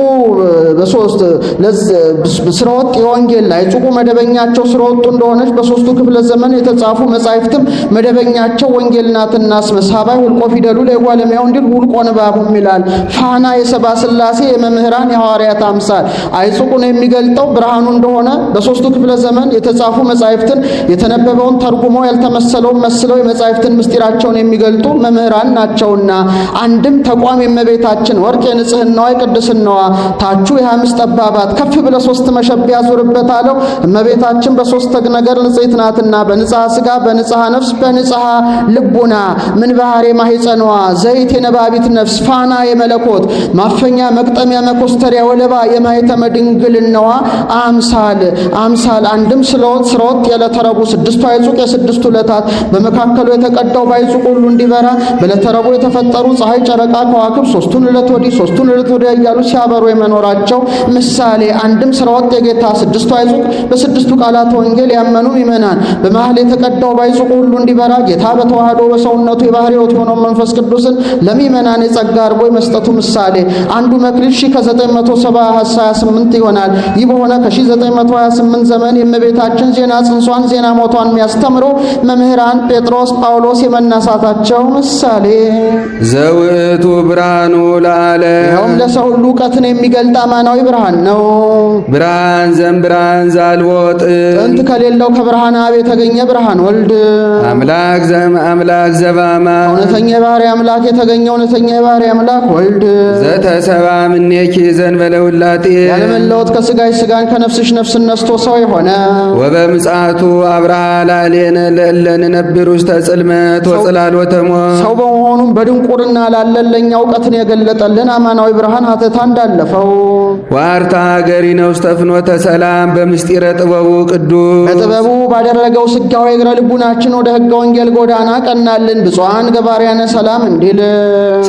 በሶስት ስርወጥ የወንጌል ላይ አይጹቁ መደበኛቸው ስርወጡ እንደሆነች በሶስቱ ክፍለ ዘመን የተጻፉ መጻሕፍትም መደበኛቸው ወንጌል ናትና ስመሳባይ ሁልቆ ፊደሉ ለጓለሚያው እንዲል ሁልቆ ንባቡም ይላል። ፋና የሰባ ሥላሴ የመምህራን የሐዋርያት አምሳል አይጹቁን የሚገልጠው ብርሃኑ እንደሆነ በሶስቱ ክፍለ ዘመን የተጻፉ መጻሕፍትን የተነበበውን ተርጉመው ያልተመሰለውን መስለው የመጻሕፍትን ምስጢራቸውን የሚገልጡ መምህራን ናቸውና አንድም ተቋም የእመቤታችን ወርቅ የንጽህናዋ የቅድስናዋ ታቹ የ5 ጠባባት ከፍ ብለ 3 መሸቢያ ዙርበት አለው። እመቤታችን በ3 ነገር ንጽሕት ናትና በንጽሐ ሥጋ በንጽሐ ነፍስ በንጽሐ ልቡና ምን ባህሪ ማህፀኗ ዘይት የነባቢት ነፍስ ፋና የመለኮት ማፈኛ መቅጠሚያ መኮስተሪያ ወለባ የማኅተመ ድንግልናዋ አምሳል አንድም ስርወት የዕለተ ረቡዕ 6ቱ አይጹቅ የ6ቱ ዕለታት በመካከሉ የተቀዳው ባይጹቅ ሁሉ እንዲበራ በዕለተ ረቡዕ የተፈጠሩ ፀሐይ ጨረቃ ከዋክብት 3ቱን ዕለት ወዲህ ሶስቱን ርት ወዲያ እያሉ ሲያበሩ የመኖራቸው ምሳሌ አንድም ስራ ወጥ የጌታ ስድስቱ አይጹቅ በስድስቱ ቃላት ወንጌል ያመኑ ምእመናን በመሃል የተቀዳው ባይጹቅ ሁሉ እንዲበራ ጌታ በተዋህዶ በሰውነቱ የባህሪ ሕይወት የሆነው መንፈስ ቅዱስን ለምእመናን የጸጋ አርቦ የመስጠቱ ምሳሌ አንዱ መክሊት 928 ይሆናል። ይህ በሆነ ከ928 ዘመን የእመቤታችን ዜና ጽንሷን ዜና ሞቷን የሚያስተምረው መምህራን ጴጥሮስ ጳውሎስ የመነሳታቸው ምሳሌ ዘውእቱ ብርሃኑ ለዓለም ይኸውም ለሰው ሁሉ እውቀትን የሚገልጥ አማናዊ ብርሃን ነው። ብርሃን ዘእምብርሃን ዘአልቦ ጥንት ከሌለው ከብርሃን አብ የተገኘ ብርሃን ወልድ አምላክ ዘእምአምላክ ዘበአማን እውነተኛ የባህሪ አምላክ የተገኘ እውነተኛ የባህሪ አምላክ ወልድ ዘተሰብአ እምኔኪ ዘእንበለ ውላጤ ያለመለወጥ ከሥጋሽ ሥጋን ከነፍስሽ ነፍስን ነስቶ ሰው የሆነ ወበምጽአቱ አብርሃ ላዕሌነ ለእለ ንነብር ውስተ ጽልመት ወጽላሎተ ሞት ሰው በመሆኑም በድንቁርና ላለን ለእኛ እውቀትን የገለጠልን አማናዊ ብርሃን ሀተታ እንዳለፈው ዋርታ ሀገሪነ ውስተ ፍኖተ ሰላም በምስጢረ ጥበቡ ቅዱስ በጥበቡ ባደረገው ሥጋዌ እግረ ልቡናችን ወደ ሕገ ወንጌል ጎዳና ቀናልን። ብፁዓን ገባርያነ ሰላም እንዲል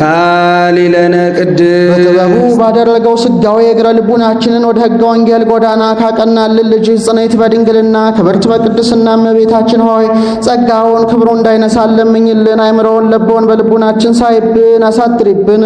ሳሊለነ ቅድስ በጥበቡ ባደረገው ሥጋዌ እግረ ልቡናችንን ወደ ሕገ ወንጌል ጎዳና ካቀናልን ልጅ ጽኔት በድንግልና ክብርት በቅድስና እመቤታችን ሆይ ጸጋውን ክብሩ እንዳይነሳን ለምኝልን። አይምሮውን ለቦን በልቡናችን ሳይብን አሳድሪብን።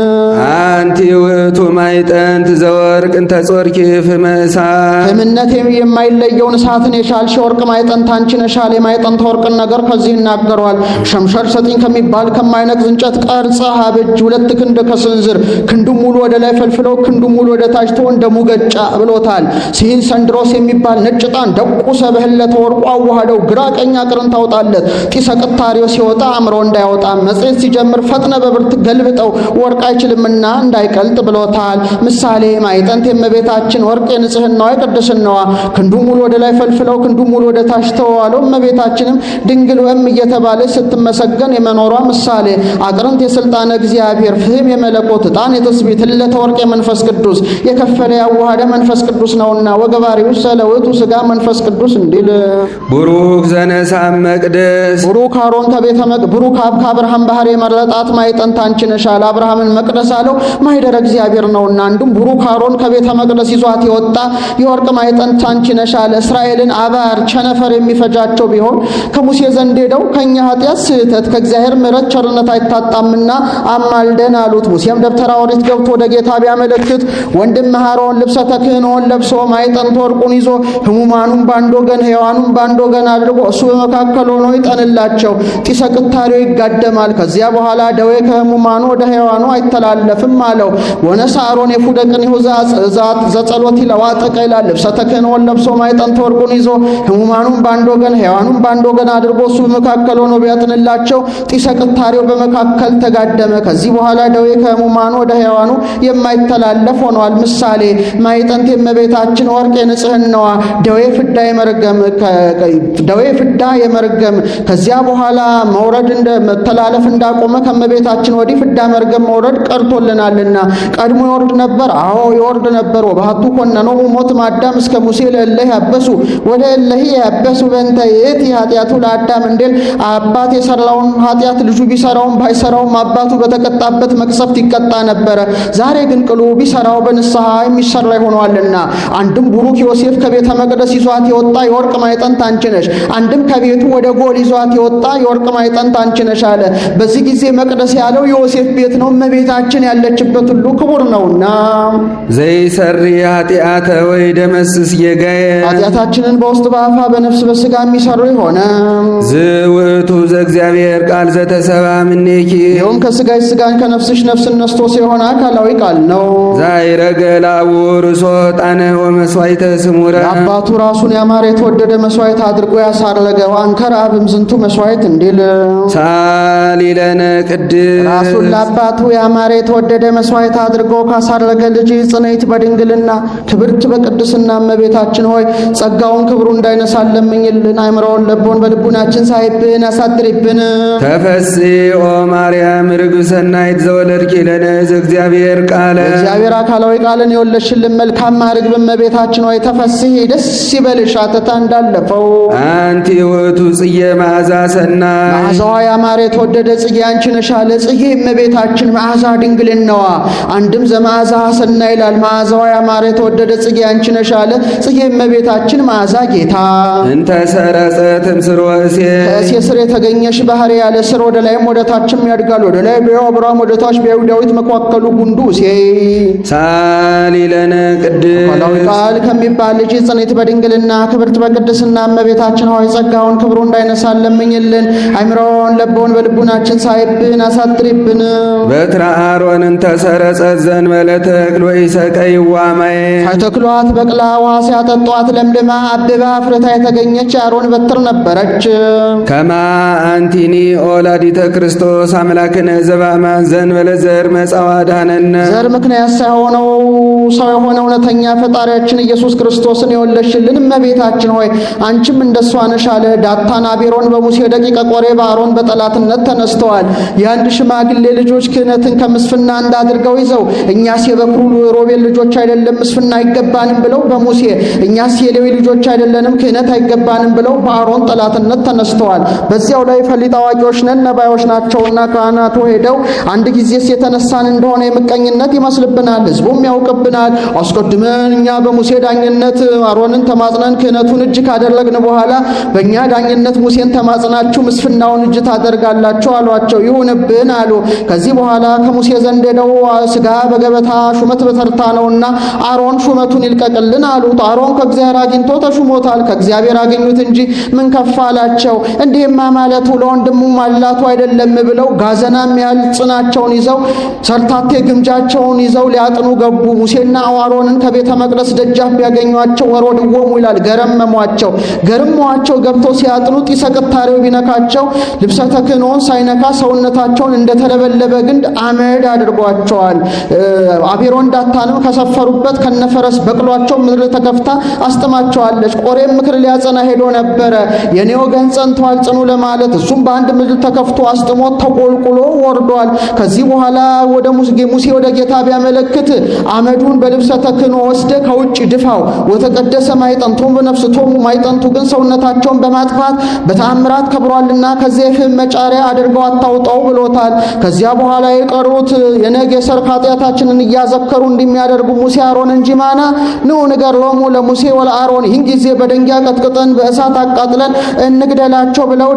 አንቲ ውእቱ ማዕጠንት ዘወርቅ እንተ ጾርኪ ፍመ እሳት ከምነት የማይለየውን እሳትን የሻልሽ ወርቅ ማዕጠንት አንቺ ነሻል። የማዕጠንት ወርቅን ነገር ከዚህ ይናገረዋል። ሸምሸር ሰጢን ከሚባል ከማይነቅዝ እንጨት ቀርጸ ሀብጅ 2 ክንድ ከስንዝር ክንዱ ሙሉ ወደ ላይ ፈልፍለው ክንዱ ሙሉ ወደ ታች ተው እንደ ሙገጫ ብሎታል። ሲል ሰንድሮስ የሚባል ነጭ ዕጣን ደቁሰ በህለተ ወርቁ አዋህደው ግራ ቀኝ አቅርን ታውጣለት። ጢሰ ቅታሬው ሲወጣ አምሮ እንዳይወጣ መጽሔት ሲጀምር ፈጥነ በብርት ገልብጠው ወርቅ አይችልምና እንዳይቀልጥ ብሎታል። ምሳሌ ማዕጠንት የእመቤታችን ወርቅ የንጽህናዋ የቅድስናዋ ክንዱ ሙሉ ወደ ላይ ፈልፍለው ክንዱ ሙሉ ወደ ታች ተዋለው። እመቤታችንም ድንግል እየተባለች ስትመሰገን የመኖሯ ምሳሌ አቅርንት የሥልጣነ እግዚአብሔር ፍህም የመለኮት ዕጣን የትስብእት ህለተ ወርቅ የመንፈስ ቅዱስ የከፈለ ያዋሃደ መንፈስ ቅዱስ ነውና ወገባሪው ሰለውቱ ሥጋ መንፈስ ቅዱስ እንዲል ቡሩክ ዘነሳም መቅደስ ቡሩክ አሮን ከቤተ ቡሩክ አብ ከአብርሃም ባህር የመረጣት ማዕጠንት አንቺ ነሻል። አብርሃምን መቅደስ አለው ማኅደረ እግዚአብሔር ነውና። አንዱም ቡሩክ አሮን ከቤተ መቅደስ ይዟት የወጣ የወርቅ ማዕጠንት አንቺ ነሻል። እስራኤልን አባር ቸነፈር የሚፈጃቸው ቢሆን ከሙሴ ዘንድ ሄደው ከእኛ ኃጢአት ስህተት ከእግዚአብሔር ምሕረት ቸርነት አይታጣምና አማልደን አሉት። ሙሴም ደብተራ ኦሪት ገብቶ ወደ ጌታ ቢያመለክት ወንድም አሮን ልብሰ ተክህኖን ለብሶ ማዕጠንተ ወርቁን ይዞ ሕሙማኑን በአንድ ወገን ሕያዋኑን በአንድ ወገን አድርጎ እሱ በመካከል ሆኖ ይጠንላቸው። ጢሰ ቅታሬው ይጋደማል። ከዚያ በኋላ ደዌ ከሕሙማኑ ወደ ሕያዋኑ አይተላለፍም አለው። ወነሳ አሮን የፉደቅን ይሁዛ ዘጸሎት ይለዋጠቀ ይላል። ልብሰ ተክህኖን ለብሶ ማዕጠንተ ወርቁን ይዞ ሕሙማኑን በአንድ ወገን ሕያዋኑን በአንድ ወገን አድርጎ እሱ በመካከል ሆኖ ቢያጥንላቸው ጢሰ ቅታሬው በመካከል ተጋደመ። ከዚህ በኋላ ደዌ ከሕሙማኑ ወደ ሕያዋኑ የማይተላለፍ ሆኗል። ምሳሌ ማዕጠንት የእመቤታችን ወርቅ የንጽህናዋ ደዌ ፍዳ የመርገም ከዚያ በኋላ መውረድ እንደ መተላለፍ እንዳቆመ ከእመቤታችን ወዲህ ፍዳ መርገም መውረድ ቀርቶልናልና። ቀድሞ ይወርድ ነበር፣ አዎ ይወርድ ነበር። ወባህቱ ኮነኖሙ ሞት ማዳም እስከ ሙሴ ለእለህ ያበሱ ወደ እለህ ያበሱ በእንተ የእቲ ኃጢአቱ ለአዳም እንዴል አባት የሰራውን ኃጢአት ልጁ ቢሰራውም ባይሰራውም አባቱ በተቀጣበት መቅሰፍት ይቀጣ ነበረ። ዛሬ ግን ቅሉ ቢሰራው በንስሐ የሚሰራ ይሆናልና። አንድም ቡሩክ ዮሴፍ ከቤተ መቅደስ ይዟት የወጣ የወርቅ ማዕጠንት አንቺ ነሽ። አንድም ከቤቱ ወደ ጎል ይዟት የወጣ የወርቅ ማዕጠንት አንቺ ነሽ አለ። በዚህ ጊዜ መቅደስ ያለው የዮሴፍ ቤት ነው። እመቤታችን ያለችበት ሁሉ ክቡር ነውና ዘይሰሪ ኃጢአተ ወይ ደመስስ ጌጋዬ ኃጢአታችንን በውስጥ በአፋ በነፍስ በሥጋ የሚሰሩ የሆነ ዝውእቱ ዘእግዚአብሔር ቃል ዘተሰብአ እምኔኪ ይኸውም ከሥጋሽ ሥጋን ከነፍስሽ ነፍስን ነስቶስ የሆነ አካላዊ ቃል ነው። ዛይረገ ላቡ ርሶ ዕጣነ ወመሥዋዕተ ስሙረ አባቱ ራሱን ያማረ የተወደደ መሥዋዕት አድርጎ ያሳረገ አንከር አብም ዝንቱ መሥዋዕት እንዲል ሳሊለነ ቅድስ ራሱን ለአባቱ ያማረ የተወደደ መሥዋዕት አድርጎ ካሳረገ ልጅ ጽኔት በድንግልና ክብርት በቅድስና እመቤታችን ሆይ ጸጋውን ክብሩ እንዳይነሳን ለምኝልን። አይምሮውን ለቦን በልቡናችን ሳይብን አሳድሪብን። ተፈሥሒ ኦ ማርያም ርግብ ሰናይት ዘወለድኪ ለነ ዘእግዚአብሔር ቃለ እግዚአብሔር አካላዊ ቃልን የወለድሽልን መልካም ርግብ እመቤታችን ሆይ ተፈሥሒ ደስ ይበልሽ። አተታ እንዳለፈው አንቲ ውእቱ ጽጌ መዓዛ ሰናይ መዓዛዋ ያማረ የተወደደ ጽጌ አንቺ ነሽ አለ። ጽጌ እመቤታችን መዓዛ ድንግልናዋ አንድም ዘመዓዛ ሐሰና ይላል። መዓዛዋ ያማረ የተወደደ ጽጌ አንቺ ነሽ አለ። ጽጌ እመቤታችን መዓዛ ጌታ እንተ ሰረጸት እምስሮ እሴይ ከእሴ ስር የተገኘሽ ባህሪ ያለ ስር ወደ ላይም ወደ ታችም ያድጋል። ወደ ላይ ቢያው አብርሃም ወደ ታች ቢያው ዳዊት መካከሉ ጉንዱ እሴይ ሳሊ ለነ ቅድስት ወላዊ ቃል ከሚባል ልጅ ጽኔት በድንግልና ክብርት በቅድስና እመቤታችን ሆይ ጸጋውን ክብሩ እንዳይነሳን ለምኝልን። አይምሮውን ለቦን በልቡናችን ሳይብን አሳጥሪብን። በትረ አሮን እንተ ሰረጸት ዘእንበለ ተክል ወኢሰቀይዋ ማየ ሳይተክሏት በቅላ ውሃ ሲያጠጧት ለምልማ አብባ አፍርታ የተገኘች የአሮን በትር ነበረች። ከማ አንቲኒ ኦላዲተ ክርስቶስ አምላክነ ዘበአማን ዘእንበለ ዘር መጻዋ ዳነነ ዘር ምክንያት ሳይሆነው ሰው የሆነ እውነተኛ ፈጣሪያችን ኢየሱስ ክርስቶስን የወለድሽልን እመቤታችን ሆይ አንቺም እንደሷ ነሽ አለ። ዳታን አቤሮን በሙሴ ደቂቀ ቆሬ በአሮን በጠላትነት ተነስተዋል። የአንድ ሽማግሌ ልጆች ክህነትን ከምስፍና እንዳድርገው ይዘው እኛስ የበኩሩ ሮቤል ልጆች አይደለም ምስፍና አይገባንም ብለው በሙሴ እኛስ የሌዊ ልጆች አይደለንም ክህነት አይገባንም ብለው በአሮን ጠላትነት ተነስተዋል። በዚያው ላይ ፈሊጥ አዋቂዎች ነን ነባዮች ናቸውና ካህናቱ ሄደው አንድ ጊዜስ የተነሳን እንደሆነ የምቀኝነት ይመስልብናል፣ ሕዝቡም ያውቅብናል። አስቀድመን እኛ በሙሴ ዳኝነት አሮንን ተማጽነን ክህነቱን እጅ ካደረግን በኋላ በእኛ ዳኝነት ሙሴን ተማጽናችሁ ምስፍናውን እጅ ታደርጋላችሁ አሏቸው። ይሁንብን አሉ። ከዚህ በኋላ ከሙሴ ዘንድ ሄደው ሥጋ በገበታ ሹመት በተርታ ነውና አሮን ሹመቱን ይልቀቅልን አሉት። አሮን ከእግዚአብሔር አግኝቶ ተሹሞታል። ከእግዚአብሔር አገኙት እንጂ ምን ከፍ አላቸው። እንዲህማ ማለቱ ለወንድሙ ማላቱ አይደለም ብለው ጋዘናም ያህል ጽናቸውን ይዘው ሰርታቴ ግምጃቸውን ይዘው ሊያጥኑ ገቡ። ሙሴና አሮንን ከቤተ መቅደስ ደጃፍ ቢያገኟቸው ወሮድዎሙ ይላል ገረመሟቸው። ገርመዋቸው ገብተው ሲያጥኑ ጢሰ ቅታሬው ቢነካቸው ልብሰ ተክህኖን ሳይነካ ሰውነታቸውን እንደተለበለበ ግንድ አመድ አድርጓቸዋል። አቤሮን ዳታንም ከሰፈሩበት ከነፈረስ በቅሏቸው ምድር ተከፍታ አስጥማቸዋለች። ቆሬም ምክር ሊያጸና ሄዶ ነበረ። የኔ ወገን ጸንተዋል ጽኑ ለማለት እሱም በአንድ ምድር ተከፍቶ አስጥሞት ተቆልቁሎ ወርዷል። ከዚህ በኋላ ወደ ሙሴ ወደ ጌታ ቢያመለክት አመዱን በልብሰ ተክህኖ ወስደ ከውጭ ድፋው ወተቀደሰ ማይጠንቱም በነፍስቶሙ ማይጠንቱ ግን ሰውነታቸውን በማጥፋት በተአምራት ከብሯልና ከዚያ የፍም መጫሪያ አድርገው አታውጣው ብሎታል። ከዚያ በኋላ የቀሩት የነገ የሰርክ ኃጢአታችንን እያዘከሩ እንደሚያደርጉ ሙሴ አሮን እንጂ ማና ነው ንገሮሙ ለሙሴ ወለአሮን ይህን ጊዜ በደንጊያ ቀጥቅጠን በእሳት አቃጥለን እንግደላቸው ብለው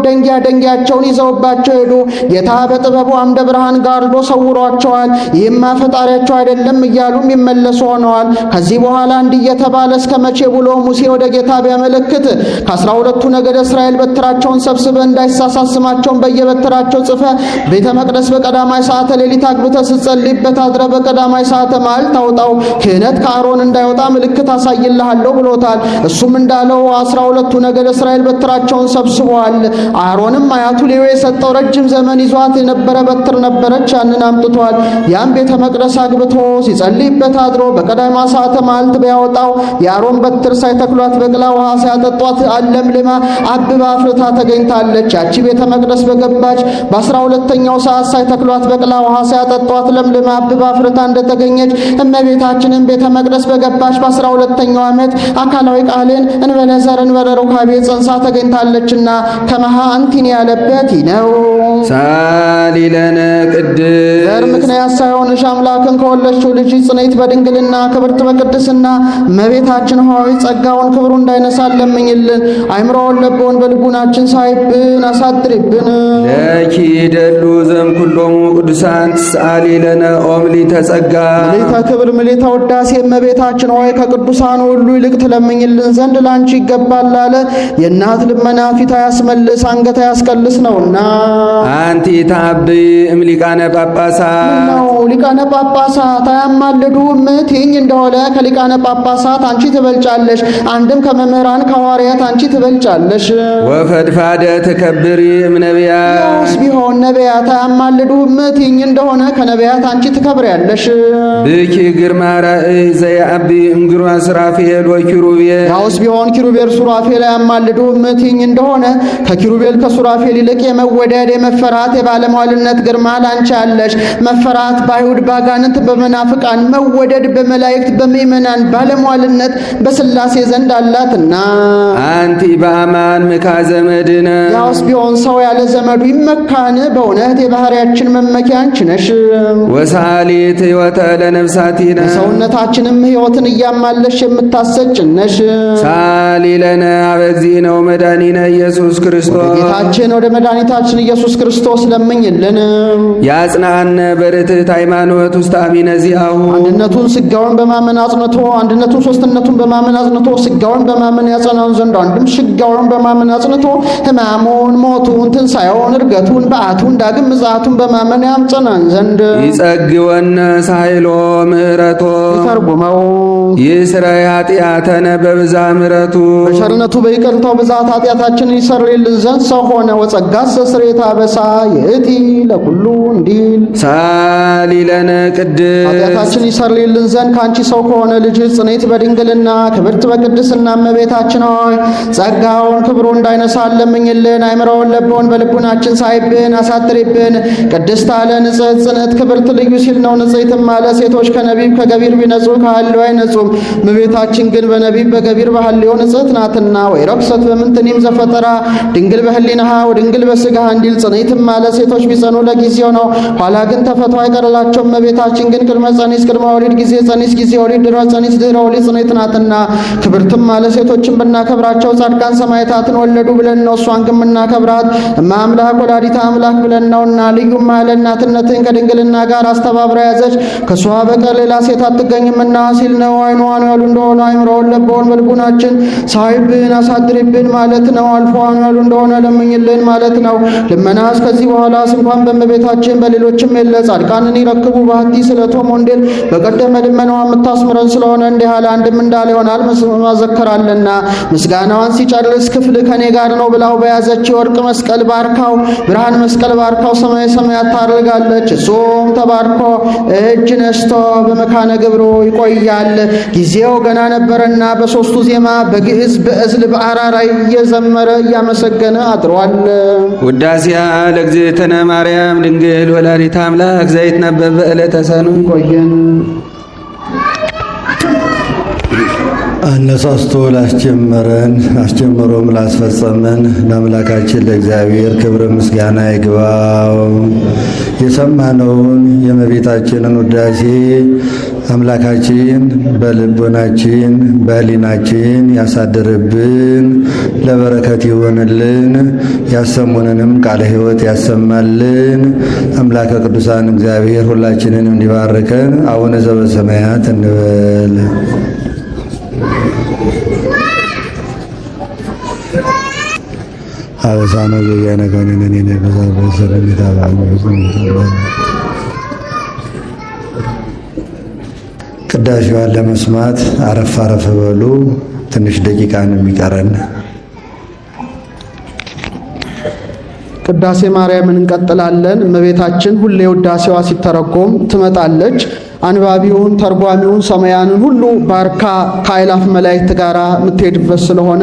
ደንጊያቸውን ይዘውባቸው ሄዱ። ጌታ በጥበቡ አምደ ብርሃን ጋርዶ ሰውሯቸዋል። ይህማ ፈጣሪያቸው አይደለም እያሉም ይመለሱ ሆነዋል። ከዚህ በኋላ እንዲህ እየተባለ እስከ መቼ ብሎ ሙሴ ወደ ጌታ ቢያመለክት ከ12ቱ ነገደ እስራኤል በትራቸውን ሰብስበ እንዳይሳሳት ስማቸውን በየበትራቸው ጽፈ ቤተ መቅደስ በቀዳማይ ሰዓተ ሌሊት አግብተ ስትጸልይበት አድረ በቀዳማይ ሰዓተ መዓልት ታውጣው ክህነት ከአሮን እንዳይወጣ ምልክት አሳይልሃለሁ ብሎታል። እሱም እንዳለው 12ቱ ነገደ እስራኤል በትራቸውን ሰብስበዋል። አሮንም አያቱ ሌዊ የሰጠው ረጅም ዘመን ይዟት የነበረ በትር ነበረች። ያንን አምጥቷል። ያም ቤተ መቅደስ አግብቶ ሲጸልይበት አድሮ በቀዳማይ ሰዓተ መዓልት ቢያወጣው የአሮን በትር ሳይተክሏት በቅላ ውሃ ሲያጠጧት አለምልማ አብባ አፍርታ ተገኝታለች። ያቺ ቤተ መቅደስ በገባች በ12ኛው ሰዓት ሳይተክሏት በቅላ ውሃ ሲያጠጧት ለምልማ አብባ አፍርታ እንደተገኘች እመቤታችንን ቤተ መቅደስ በገባች በ12ኛው ዓመት አካላዊ ቃልን እንበለ ዘር እንበለ ሩካቤ ጸንሳ ተገኝታለችና ከመሃ አንቲን ያለበት ነው። ሳሊ ለነ ቅድስት ዘር ምክንያት ሳይሆንሽ አምላክን ከወለድሽው ልጅ ጽኔት በድንግልና ክብርት በቅድስና እመቤታችን ሆይ ጸጋውን ክብሩ እንዳይነሳን ለምኝልን። አይምሮውን ለቦን በልቡናችን ሳይብን አሳድሪብን። ለኪ ደሉ ዘም ኩሎሙ ቅዱሳን ትስአሊ ለነ ኦምሊ ተጸጋ ምልዕተ ክብር ምልዕተ ውዳሴ እመቤታችን ሆይ ከቅዱሳን ሁሉ ይልቅ ትለምኝልን ዘንድ ላንቺ ይገባል አለ። የእናት ልመና ፊት አያስመልስ አንገት አያስቀልስ ነውና። አንቲ ታብይ እምሊቃነ ጳጳሳት ነው ሊቃነ ጳጳሳት አያማልዱም ትይኝ እንደሆነ ከሊቃነ ጳጳሳት አንቺ ትበልጫለሽ። አንድም ከመምህራን ከሐዋርያት አንቺ ትበልጫለሽ። ወፈድፋደ ተከብሪ እምነቢያት ቢሆን ነቢያት አያማልዱም ትይኝ እንደሆነ ከነቢያት አንቺ ትከብሪያለሽ። ብኪ ግርማ ራእይ ዘያአቢ እምግሯ ሱራፌል ወኪሩቤል ያውስ ቢሆን ኪሩቤል ሱራፌል አያማልዱም ትይኝ እንደሆነ ከኪሩቤል ከሱራፌል ይልቅ የመወደድ የመፈራት የባለሟልነት ግርማ ላንቺ አለሽ። መፈራት በአይሁድ ባጋንንት በመናፍቃን መወደድ በመላእክት በምእመናን ባለሟልነት በሥላሴ ዘንድ አላትና። አንቲ በአማን ምካ ዘመድነ ያውስ ቢሆን ሰው ያለ ዘመዱ ይመካን። በእውነት የባህሪያችን መመኪያ አንቺ ነሽ። ወሳሊት ሕይወተ ለነፍሳቲነ ሰውነታችንም ሕይወትን እያማለሽ የምታሰጭ ነሽ። ሳሊለነ አበግዚእነ ወመድኃኒነ ኢየሱስ ክርስቶስ ጌታችን ወደ መድኃኒታችን ኢየሱስ ክርስቶስ ለምኝልን። ያጽናነ በርትዕት ሃይማኖት ውስጥ አሚነ ዚአሁ አንድነቱን ስጋውን በማመን አጽንቶ አንድነቱን ሶስትነቱን በማመን አጽንቶ ስጋውን በማመን ያጸናን ዘንድ አንድም ስጋውን በማመን አጽንቶ ሕማሙን ሞቱን ትንሣኤውን ዕርገቱን በዓቱን ዳግም ምጽአቱን በማመን ያጸናን ዘንድ ይጸግወነ ሳይሎ ምሕረቶ ይተርጉመው ይስረይ ኃጢአተነ በብዛ ምሕረቱ በቸርነቱ በይቅርታው ብዛት ኃጢአታችንን ይሰርይልን ዘንድ ሰው ሆነ። ወጸጋሰ ስርየተ አበሳ ይእቲ ለኩሉ እንዲል ሳሊለነ ቅድስ ኃጢአታችን ይሰርይልን ዘንድ ከአንቺ ሰው ከሆነ ልጅ ጽኔት በድንግልና ክብርት በቅድስና እመቤታችን ሆይ ጸጋውን ክብሩ እንዳይነሳን ለምኝልን። አይምረውን ለበውን በልቡናችን ሳይብን አሳድሪብን። ቅድስት አለ ንጽሕት ጽንዕት ክብርት ልዩ ሲል ነው። ንጽሕትም አለ ሴቶች ከነቢብ ከገቢር ቢነጹ ከሐልዮ አይነጹም። እመቤታችን ግን በነቢብ በገቢር በሐልዮ ንጽሕት ናትና። ወይ ረክሰት በምንትኒም ዘፈጠራ ድንግል በህሊናሃ ወድንግል በሥጋሃ እንዲል ጽኔትም አለ ሴቶች ቢጸኑ ለጊዜው ነው፣ ኋላ ግን ተፈቶ አይቀርላቸውም። እመቤታችን ግን ቅድመ ጸኒስ ቅድመ ወሊድ ጊዜ ጸኒስ ጊዜ ወሊድ ድኅረ ጸኒስ ድኅረ ወሊድ ጽኔት ናትና። ክብርትም አለ ሴቶችን ብናከብራቸው ጻድቃን ሰማዕታትን ወለዱ ብለን ነው። እሷን ግን ብናከብራት እማ አምላክ ወላዲተ አምላክ ብለን ነውና። ልዩም አለ እናትነትን ከድንግልና ጋር አስተባብራ ያዘች ከሷ በቀር ሌላ ሴት አትገኝምና ሲል ነው። አይኗን ያሉ እንደሆነ አይምረውን ለበውን በልቡናችን ሳይብን አሳድሪብን ማለት ነው። አልፎን ያሉ እንደሆነ ለምኝልን ማለት ነው። ልመናስ ከዚህ በኋላ እንኳን በእመቤታችን በሌሎችም የለ። ጻድቃንን ይረክቡ ባህቲ ስለቶም ወንጌል በቀደመ ልመናዋ የምታስምረን ስለሆነ እንዲህ አለ። አንድም እንዳለ ይሆናል ማዘከራለና ምስጋናዋን ሲጨርስ ክፍል ከኔ ጋር ነው ብላው በያዘች የወርቅ መስቀል ባርካው ብርሃን መስቀል ባርካው ሰማይ ሰማያት ታርጋለች። እሱም ተባርኮ እጅ ነስቶ በመካነ ግብሩ ይቆያል። ጊዜው ገና ነበረና በሶስቱ ዜማ በግዕዝ በእዝል በአራራይ እየዘመረ እያመሰገነ አድሯል። ውዳሴያ ለእግዝእትነ ማርያም ድንግል ወላዲተ አምላክ ዘይትነበብ በዕለተ ሰኑይ ቆየን። አነሳስቶ ላስጀመረን አስጀምሮም ላስፈጸመን ለአምላካችን ለእግዚአብሔር ክብር ምስጋና ይግባው። የሰማነውን የእመቤታችንን ውዳሴ አምላካችን በልቦናችን በሕሊናችን ያሳድርብን፣ ለበረከት ይሆንልን። ያሰሙንንም ቃለ ሕይወት ያሰማልን። አምላከ ቅዱሳን እግዚአብሔር ሁላችንን እንዲባርከን አቡነ ዘበሰማያት እንበል። አበሳነ ዘያነ ከነነኔ ነበዛ በሰለሚታ ቅዳሴዋን ለመስማት አረፍ አረፍ በሉ። ትንሽ ደቂቃ ነው የሚቀረን። ቅዳሴ ማርያምን እንቀጥላለን። እመቤታችን ሁሌ ውዳሴዋ ሲተረጎም ትመጣለች። አንባቢውን ተርጓሚውን ሰማያንን ሁሉ ባርካ ከአእላፍ መላእክት ጋር የምትሄድበት ስለሆነ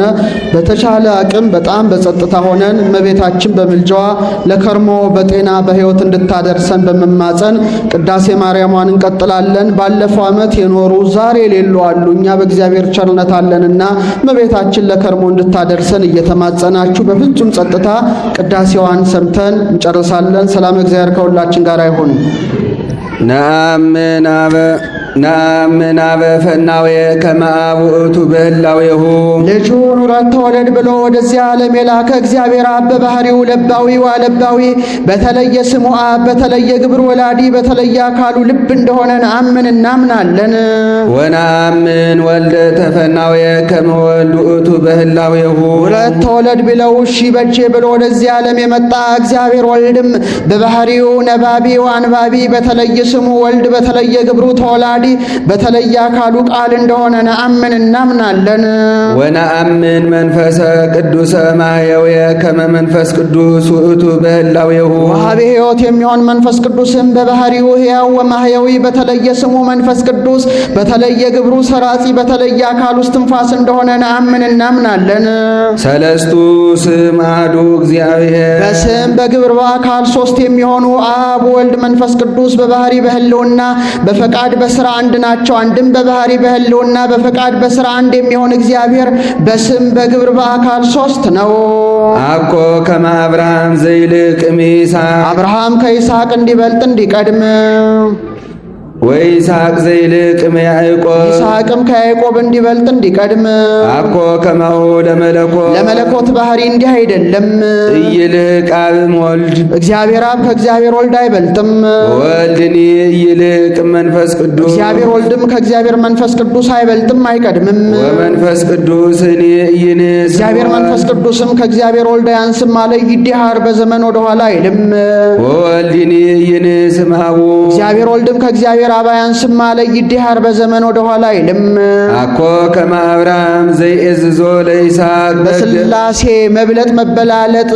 በተቻለ አቅም በጣም በጸጥታ ሆነን እመቤታችን በምልጃዋ ለከርሞ በጤና በሕይወት እንድታደርሰን በመማፀን ቅዳሴ ማርያሟን እንቀጥላለን። ባለፈው ዓመት የኖሩ ዛሬ የሌሉ አሉ። እኛ በእግዚአብሔር ቸርነት አለንና እመቤታችን ለከርሞ እንድታደርሰን እየተማጸናችሁ በፍጹም ጸጥታ ቅዳሴዋን ሰምተን እንጨርሳለን። ሰላም እግዚአብሔር ከሁላችን ጋር ይሁን። ነአምን አበ ፈናዌ ከመ አብ ውእቱ በህላዌሁ ልጁን ውረድ ተወለድ ብሎ ወደዚህ ዓለም የላከ እግዚአብሔር አብ በባህሪው ለባዊ ወአለባዊ በተለየ ስሙ አብ በተለየ ግብር ወላዲ በተለየ አካሉ ልብ እንደሆነ ነአምን እናምናለን። ወነአምን ወልደ ተፈናዌ ከመ ወልድ ውእቱ በህላዌሁ ውረድ ተወለድ ብለው እሺ በጄ ብሎ ወደዚህ ዓለም የመጣ እግዚአብሔር ወልድም በባህሪው ነባቢ ወአንባቢ በተለየ ስሙ ወልድ በተለየ ግብሩ ተወላዲ በተለየ አካሉ ቃል እንደሆነ ነአምን እናምናለን። ወነአምን መንፈሰ ቅዱሰ ማህየው ከመ መንፈስ ቅዱስ ውእቱ በህላዌሁ ወሀቤ ሕይወት የሚሆን መንፈስ ቅዱስም በባህሪው ሕያው ወማህየዊ በተለየ ስሙ መንፈስ ቅዱስ በተለየ ግብሩ ሰራጺ በተለየ አካል ውስጥ ትንፋስ እንደሆነ ነአምን እናምናለን። ሰለስቱ ስም አሐዱ እግዚአብሔር በስም በግብር በአካል ሶስት የሚሆኑ አብ ወልድ መንፈስ ቅዱስ በባህሪ በህልውና በፈቃድ በስራ አንድ ናቸው። አንድም በባህሪ በህልውና በፈቃድ በሥራ አንድ የሚሆን እግዚአብሔር በስም በግብር በአካል ሦስት ነው። አኮ ከመ አብርሃም ዘይልቅ እምይስሐቅ አብርሃም ከይስሐቅ እንዲበልጥ እንዲቀድም ወይስሐቅ ዘይልቅ እምያዕቆብ ይስሐቅም ከያዕቆብ እንዲበልጥ እንዲቀድም አኮ ከማሁ ለመለኮት ባህሪ እንዲህ አይደለም። ኢይልቅ አብ እምወልድ እግዚአብሔር አብ ከእግዚአብሔር ወልድ አይበልጥም። ወልድኒ ኢይልቅ መንፈስ ቅዱስ እግዚአብሔር ወልድም ከእግዚአብሔር መንፈስ ቅዱስ አይበልጥም አይቀድምም። ወመንፈስ ቅዱስኒ ኢይንስ እግዚአብሔር መንፈስ ቅዱስም ከእግዚአብሔር ወልድ አያንስም አለ ይዲሃር በዘመን ወደ ኋላ አይልም። ወወልድኒ ኢይንስ እምአቡ እግዚአብሔር ወልድም ከእግዚአብሔር አብ አያንስም አለ ይዲሃር በዘመን ወደ ኋላ አይልም። አኮ ከመ አብርሃም ዘይእዝዞ ለይስሐቅ በሥላሴ መብለጥ መበላለጥ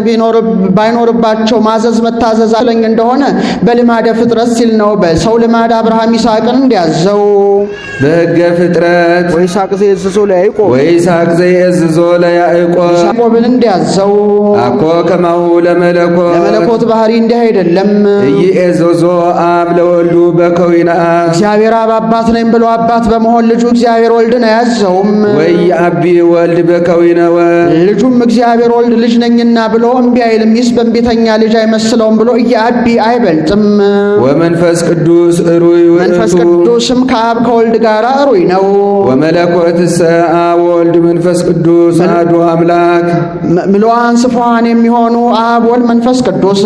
ባይኖርባቸው ማዘዝ መታዘዝ አለኝ እንደሆነ በልማደ ፍጥረት ሲል ነው። በሰው ልማድ አብርሃም ይስሐቅን እንዲያዘው በሕገ ፍጥረት ወይስሐቅ ዘይእዝዞ ለያዕቆብ ወይስሐቅ ዘይእዝዞ ለያዕቆብ ያዕቆብን እንዲያዘው አኮ ከማሁ ለመለኮት ባህሪ እንዲህ አይደለም። ኢየዞዞ አብ ለወልዱ በከዊነ እግዚአብሔር አብ አባት ነኝ ብሎ አባት በመሆን ልጁ እግዚአብሔር ወልድን አያዘውም። ወኢየአቢ ወልድ በከዊነ ወልድ ልጁም እግዚአብሔር ወልድ ልጅ ነኝና ብሎ እምቢ አይልም። ይስ በእንቢተኛ ልጅ አይመስለውም ብሎ ኢየአቢ አይበልጥም። ወመንፈስ ቅዱስ እሩይ መንፈስ ቅዱስም ከአብ ከወልድ ጋር እሩይ ነው። ወመለኮትሰ አብ ወልድ መንፈስ ቅዱስ አሐዱ አምላክ ምሉዓን ስፉዓን የሚሆኑ አብ ወልድ መንፈስ ቅዱስ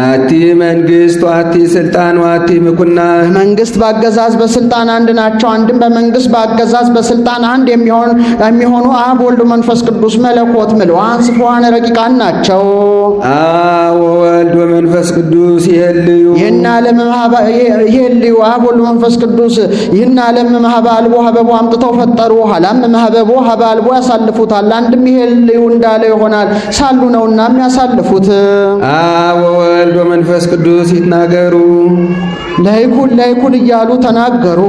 አቲ መንግሥት ወአቲ ስልጣን ወአቲ ምኩና መንግስት በአገዛዝ በስልጣን አንድ ናቸው። አንድም በመንግስት በአገዛዝ በስልጣን አንድ የሚሆኑ አብ ወልድ መንፈስ ቅዱስ መለኮት ምሉዓን ስፉዓን ረቂቃን ናቸው። አብ ወወልድ ወመንፈስ ቅዱስ ይሄልዩ አብ ወልድ መንፈስ ቅዱስ ይህን ዓለም እምኀበ አልቦ ሀበቦ አምጥተው ፈጠሩ። ኋላም እምኀበቦ ሀበ አልቦ ያሳልፉታል። አንድም ይሄልዩ እንዳለ ይሆናል ሳሉ ነውና የሚያሳልፉት። አብ ወወልድ ወመንፈስ ቅዱስ ይትናገሩ ለይኩን እያሉ ተናገሩ።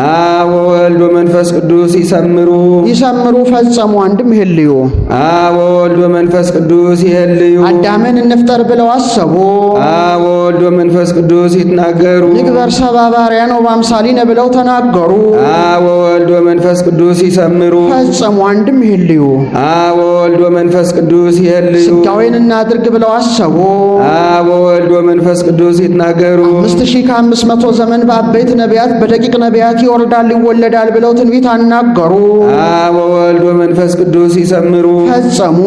አብ ወወልድ ወመንፈስ ቅዱስ ይሰምሩ ፈጸሙ። አንድም ይሄልዩ አብ ወወልድ ወመንፈስ ቅዱስ ይሄልዩ አዳምን እንፍጠር ብለው አሰቡ። አብ ወወልድ ወመንፈስ ቅዱስ ይትናገሩ ንግበር ሰብአ በአርአያነ ወበአምሳሊነ ብለው ተናገሩ። አብ ወወልድ ወመንፈስ ቅዱስ ይሰምሩ ፈጸሙ። አንድም ይሄልዩ አብ ወወልድ ወመንፈስ ቅዱስ ይሄልዩ ሥጋዌን እናድርግ ብለው አሰቡ። አብ ወወልድ ወመንፈስ ቅዱስ ይትናገሩ 5500 ዘመን በአበይት ነቢያት በደቂቅ ነቢያት ይወርዳል ይወለዳል ብለው ትንቢት አናገሩ። አብ ወወልድ ወመንፈስ ቅዱስ ይሰምሩ ፈጸሙ።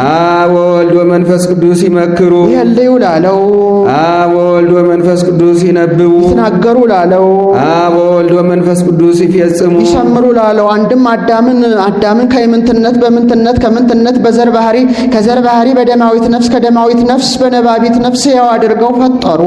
አብ ወወልድ ወመንፈስ ቅዱስ ይመክሩ ይሄልዩ ላለው አብ ወወልድ ወመንፈስ ቅዱስ ይነብቡ ይትናገሩ ላለው አብ ወወልድ ወመንፈስ ቅዱስ ይፈጽሙ ይሰምሩ ላለው አንድም አዳምን ከይምንትነት በምንትነት ከምንትነት በዘር ባህሪ ከዘር ባህሪ በደማዊት ነፍስ ከደማዊት ነፍስ በነባቢት ነፍስ ያው አድርገው ፈጠሩ።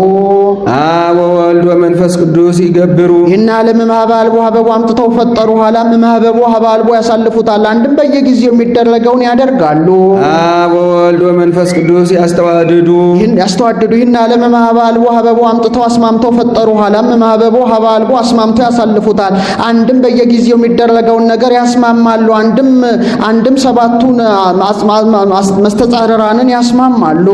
አብ ወወልድ ወመንፈስ ቅዱስ ይገብሩ ይህን ዓለም እምኀበ አልቦ ሀበቦ አምጥተው ፈጠሩ። ኋላም እምኀበቦ ሀበ አልቦ ያሳልፉታል። አንድም በየጊዜው የሚደረገውን ያደርጋሉ። አብ ወወልድ ወመንፈስ ቅዱስ ያስተዋድዱ ይህን ዓለም እምኀበ አልቦ ሀበቦ አምጥተው አስማምተው ፈጠሩ። ኋላም እምኀበቦ ሀበ አልቦ አስማምተው ያሳልፉታል። አንድም በየጊዜው የሚደረገውን ነገር ያስማማሉ። አንድም ሰባቱን መስተጻርራንን ያስማማሉ።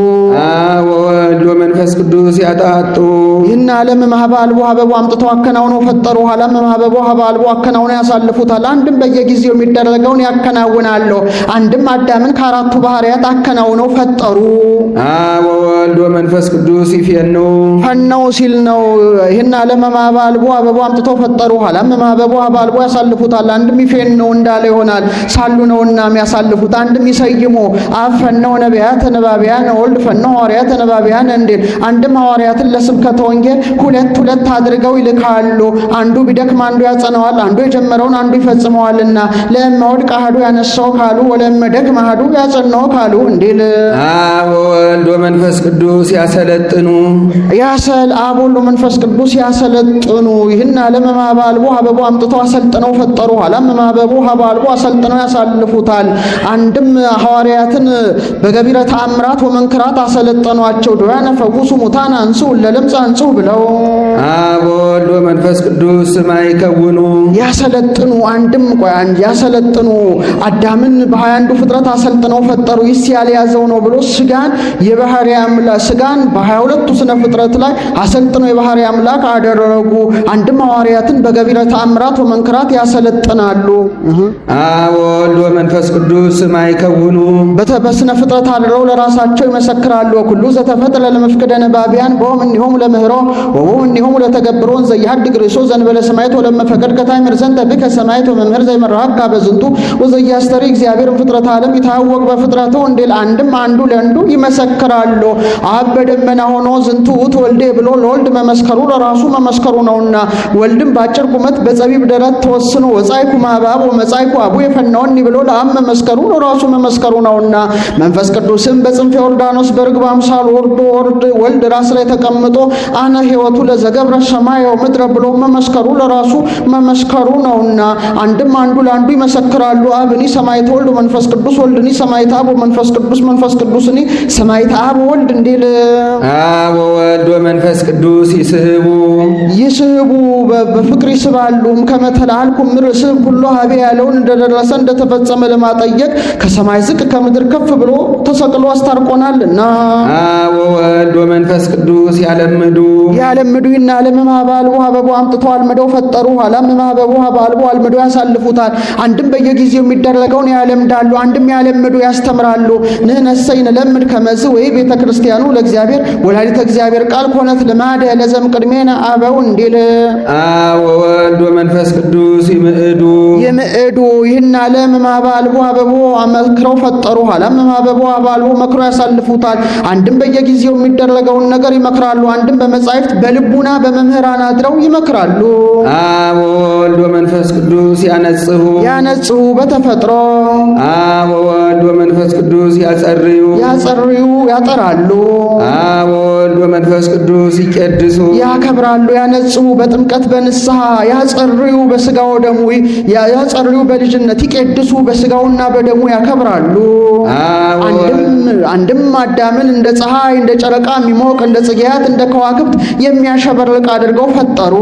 አብ ወወልድ ወመንፈስ ቅዱስ ያጣጡ ይህን ዓለም እምኀበ አልቦ ሀበቦ አምጥተው አከናውነው ፈጠሩ። ኋላም እምኀበቦ ሀበ አልቦ አከናውነው ያሳልፉታል። አንድም በየጊዜው የሚደረገውን ያከናውናሉ። አንድም አዳምን ከአራቱ ባህርያት አከናውነው ፈጠሩ። አብ ወወልድ ወመንፈስ ቅዱስ ይፌኑ ፈነው ሲል ነው። ይህን ዓለም እምኀበ አልቦ ሀበቦ አምጥተው ፈጠሩ። ኋላም እምኀበቦ ሀበ አልቦ ያሳልፉታል። አንድም ይፌነው እንዳለ ይሆናል ሳሉ ነውና የሚያሳልፉት። አንድም ይሰይሙ አብ ፈነው ነቢያት ነባቢያን ወልድ ፈነው ሐዋርያት ነባቢያን እንዲል አንድም ሐዋርያትን ለስብከተ ወንጌል ሁለት አድርገው ይልካሉ። አንዱ ቢደክም አንዱ ያጸነዋል፣ አንዱ የጀመረውን አንዱ ይፈጽመዋልና ለእመወድቅ አሐዱ ያነሳው ካሉ ወለእመደክም አሐዱ ያጸናው ካሉ እንዲል አብ ወወልድ ወመንፈስ ቅዱስ ያሰለጥኑ አብ ወልድ ወመንፈስ ቅዱስ ያሰለጥኑ። ይህን ዓለም እምኀበ አልቦ ሀበቦ አምጥተው አሰልጥነው ፈጠሩ። ኋላም እምኀበቦ ሀበ አልቦ አሰልጥነው ያሳልፉታል። አንድም ሐዋርያትን በገቢረ ተአምራት ወመንክራት አሰለጠኗቸው። ድውያነ ፈውሱ ሙታን አንሱ ለለምጽ አንጹ ብለው አብ ወወልድ ወመንፈስ ቅዱስ ስማ ይከውኑ ያሰለጥኑ። ያሰለጥኑ። አዳምን በ21ዱ ፍጥረት አሰልጥነው ፈጠሩ። ይስ ያልያዘው ነው ብሎ ስጋን የባህሪ አምላክ ስጋን በ22ቱ ስነ ፍጥረት ላይ አሰልጥነው የባህሪ አምላክ አደረጉ። አንድም ሐዋርያትን በገቢረ ተአምራት ወመንክራት ያሰለጥናሉ። አብ ወወልድ ወመንፈስ ቅዱስ ማይከውኑ በስነ ፍጥረት አድረው ለራሳቸው ይመሰክራሉ። ኩሉ ዘተፈጥረ ለመፍቀደ ነባቢያን በሆም እንዲሁም ለምህሮ ወቦም እንዲሁም ለተገብሮን ዘያድግ ርሶ ዘንበለ ሰማይት ወለመፈቀድ ከታይምር ዘንተ ብከ ሰማይት ወመምህር ዘይመራካ በዝንቱ ወዘያስተሪ እግዚአብሔርን ፍጥረት ዓለም ይታወቅ በፍጥረቱ እንዲል አንድም አንዱ ለአንዱ ይመሰክራሉ። አብ በደመና ሆኖ ዝንቱ ውእቱ ወልዴ ብሎ ለወልድ መመስከሩ ለራሱ መመስከሩ ነውና ወልድም በአጭር ቁመት በጸቢብ ደረት ተወስኖ ወጻይኩ ማባብ ወመጻይኩ አቡ የፈናውኒ ብሎ ለአብ መመስከሩ ለራሱ መመስከሩ ነውና መንፈስ ቅዱስም በጽንፈ ዮርዳኖስ በርግብ አምሳል ወልድ ራስ ላይ ተቀምጦ አነ ሕይወቱ ለዘገብረ ሰማይ ወምድረ ብሎ መመስከሩ ለራሱ መመስከሩ ነውና አንድም አንዱ ለአንዱ ይመሰክራሉ። አብኒ ሰማዕተ ወልድ መንፈስ ቅዱስ ወልድኒ ሰማዕተ አብ መንፈስ ቅዱስኒ ሰማዕተ አብ ወልድ እንዲል አብ ወወልድ ወመንፈስ ቅዱስ ይስህቡ በፍቅር ይስባሉ። ከመተላልኩም ርስብ ሁሉ ሀቤ ያለውን እንደደረሰ እንደተፈጸመ ለማጠየቅ ከሰማይ ዝቅ ከምድር ከፍ ብሎ ተሰቅሎ አስታርቆናልና አብ ወወልድ ወመንፈስ ቅዱስ ያለምዱ ይህን ዓለም ማባልቦ ሀበቦ አምጥቶ አልምደው ፈጠሩ። ኋላም ማበቦ ሀባልቦ አልምደው ያሳልፉታል። አንድም በየጊዜው የሚደረገውን ያለምዳሉ፣ አንድም ያለምዱ ያስተምራሉ። ንሕነሰ ይንለምድ ከመዝ ወይ ቤተ ክርስቲያኑ ለእግዚአብሔር ወላዲተ እግዚአብሔር ቃል ኮነት ልማደ ለዘም ቅድሜነ አበው እንዲል አብ ወወልድ ወመንፈስ ቅዱስ ይምዕዱ ይህን ዓለም ማባልቦ ሀበቦ መክረው ፈጠሩ። ኋላም ማበቦ ሀባልቦ መክሮ ያሳልፉታል። አንድም በየጊዜው የሚደረገውን ነገር ይመክራሉ፣ አንድም በመጻሕፍት በልቡና በመምህራን አድረው ይመክራሉ። አብ ወወልድ ወመንፈስ ቅዱስ ያነጽሁ በተፈጥሮ አብ ወወልድ ወመንፈስ ቅዱስ ያጸርዩ ያጠራሉ። አብ ወወልድ ወመንፈስ ቅዱስ ይቀድሱ ያከብራሉ። ያነጽሁ በጥምቀት በንስሐ ያጸርዩ በስጋው ደሙ ያጸርዩ በልጅነት ይቀድሱ በስጋውና በደሙ ያከብራሉ። አንድም አዳምን እንደ ፀሐይ እንደ ጨረቃ የሚሞቅ እንደ ጽጌያት እንደ ከዋክብት የሚያሸበርቅ አድርገው ፈጠሩ።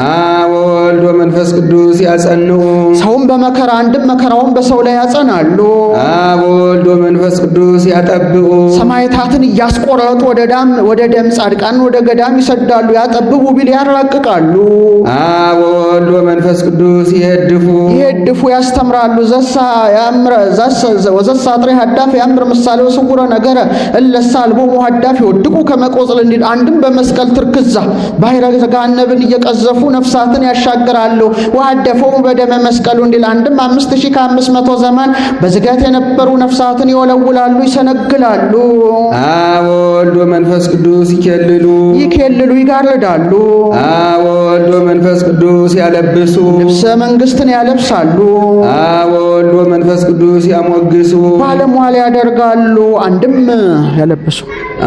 አብ ወወልድ ወመንፈስ ቅዱስ ያጸንዑ ሰውን በመከራ አንድም መከራውን በሰው ላይ ያጸናሉ። አብ ወወልድ ወመንፈስ ቅዱስ ያጠብቁ ሰማዕታትን እያስቆረጡ ወደ ደም ጻድቃን ወደ ገዳም ይሰዳሉ። ያጠብቡ ቢል ያራቅቃሉ። አብ ወወልድ ወመንፈስ ቅዱስ ይሄድፉ ያስተምራሉ። ወዘሳ ጥሬ ሀዳፍ ያምር ምሳሌው ስውረ ነገረ እለሳ አልቦሙ ሀዳፍ ይወድቁ ከመቆጽል እንዲል አንድም በመስቀል ትርክዛ ባሕረ ገሃነብን እየቀዘፉ ነፍሳትን ያሻግራሉ። ወሀደፎሙ በደመ መስቀሉ እንዲል አንድም 5500 ዘመን በዝገት የነበሩ ነፍሳትን ይወለውላሉ፣ ይሰነግላሉ። አብ ወወልድ ወመንፈስ ቅዱስ ይኬልሉ ይጋርዳሉ። አብ ወወልድ ወመንፈስ ቅዱስ ያለብሱ ልብሰ መንግስትን ያለብሳሉ። አብ ወወልድ ወመንፈስ ቅዱስ ያሞግሱ ባለሟል ያደርጋሉ። አንድም ያለብሱ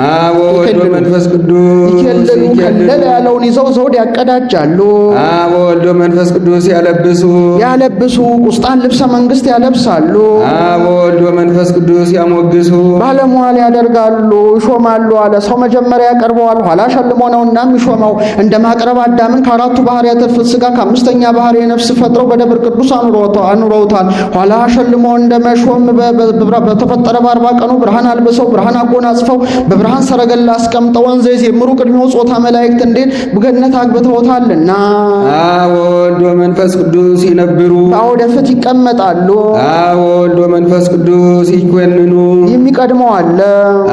አብ ወወልድ ወመንፈስ ቅዱስ ይኬልሉ ከለለ ያለውን ይዘው ዘውድ ያቀዳጃሉ። አብ ወወልድ ወመንፈስ ቅዱስ ያለብሱ ቁስጣን ልብሰ መንግስት ያለብሳሉ። አብ ወወልድ ወመንፈስ ቅዱስ ያሞግሱ ባለሟል ያደርጋሉ፣ ይሾማሉ አለ። ሰው መጀመሪያ ያቀርበዋል፣ ኋላ ሸልሞ ነውና የሚሾመው። እንደ ማቅረብ አዳምን ከአራቱ ባህርያተ ሥጋ ከአምስተኛ ባህርየ ነፍስ ፈጥረው በደብረ ቅዱስ አኑረውታል። ኋላ ሸልሞ እንደ መሾም በተፈጠረ በ40 ቀኑ ብርሃን አልብሰው ብርሃን አጎናጽፈው በብርሃን ሰረገላ አስቀምጠው ወንዘ ይዜምሩ ቅድሚያው ጾታ መላእክት እንዴት በገነት አግብተውታልና አብ ወወልድ ወመንፈስ ቅዱስ ይነብሩ በአውደፍት ይቀመጣሉ። አብ ወወልድ ወመንፈስ ቅዱስ ይኮንኑ የሚቀድመው አለ።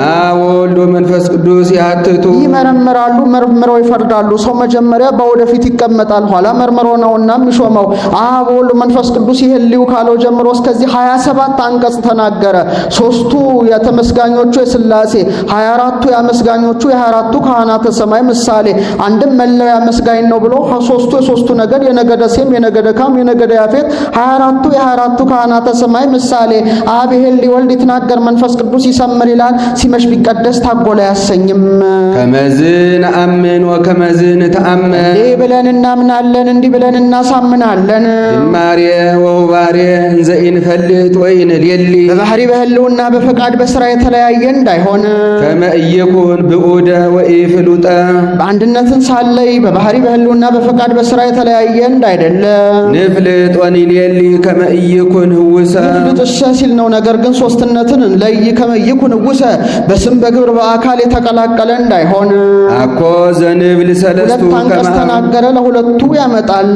አብ ወወልድ ወመንፈስ ቅዱስ ያትቱ ይመረምራሉ፣ መርምረው ይፈርዳሉ። ሰው መጀመሪያ በአውደፊት ይቀመጣል፣ ኋላ መርምሮ ነውና የሚሾመው። አብ ወወልድ መንፈስ ቅዱስ ይሄልዩ ካለው ጀምሮ እስከዚህ 27 አንቀጽ ተናገረ። 3ቱ የተመስጋኞቹ የሥላሴ 24ቱ ያመስጋኞቹ የ24ቱ ካህናተ ሰማይ ምሳሌ አንድም መለያ መስጋኝ ነው ብሎ 3ቱ የሶስቱ ነገድ የነገደ ሴም የነገደ ካም የነገደ ያፌት 24ቱ የ24ቱ ካህናተ ሰማይ ምሳሌ አብ ይሄልይ ወልድ ይትናገር መንፈስ ቅዱስ ይሰምር ይላል። ሲመሽ ቢቀደስ ታጎላ ያሰኝም። ከመዝን አምን ወከመዝን ተአመን እንዲህ ብለን እናምናለን፣ እንዲህ ብለን እናሳምናለን። ማርየ ወባሬ እንዘ ኢንፈልጥ ወይንልየሊ በባህሪ በህልውና በፈቃድ በሥራ የተለያየ እንዳይሆን ከመ ኢይኩን ብዑደ ወኢፍሉጠ በአንድነትን ሳለይ በባህሪ በህልውና በፈቃድ በሥራ የተለያየ እንዳይደለ ንፍልጥ ወንልየሊ ከመ ኢይኩን ህውሰ ንፍልጥ ሲል ነው። ነገር ግን ሶስትነትን ለይ ከመ ኢይኩን ህውሰ በስም በግብር በአካል የተቀላቀለ እንዳይሆን አኮ ዘንብል ሰለስቱ ሁለት አንቀጽ ተናገረ፣ ለሁለቱ ያመጣል።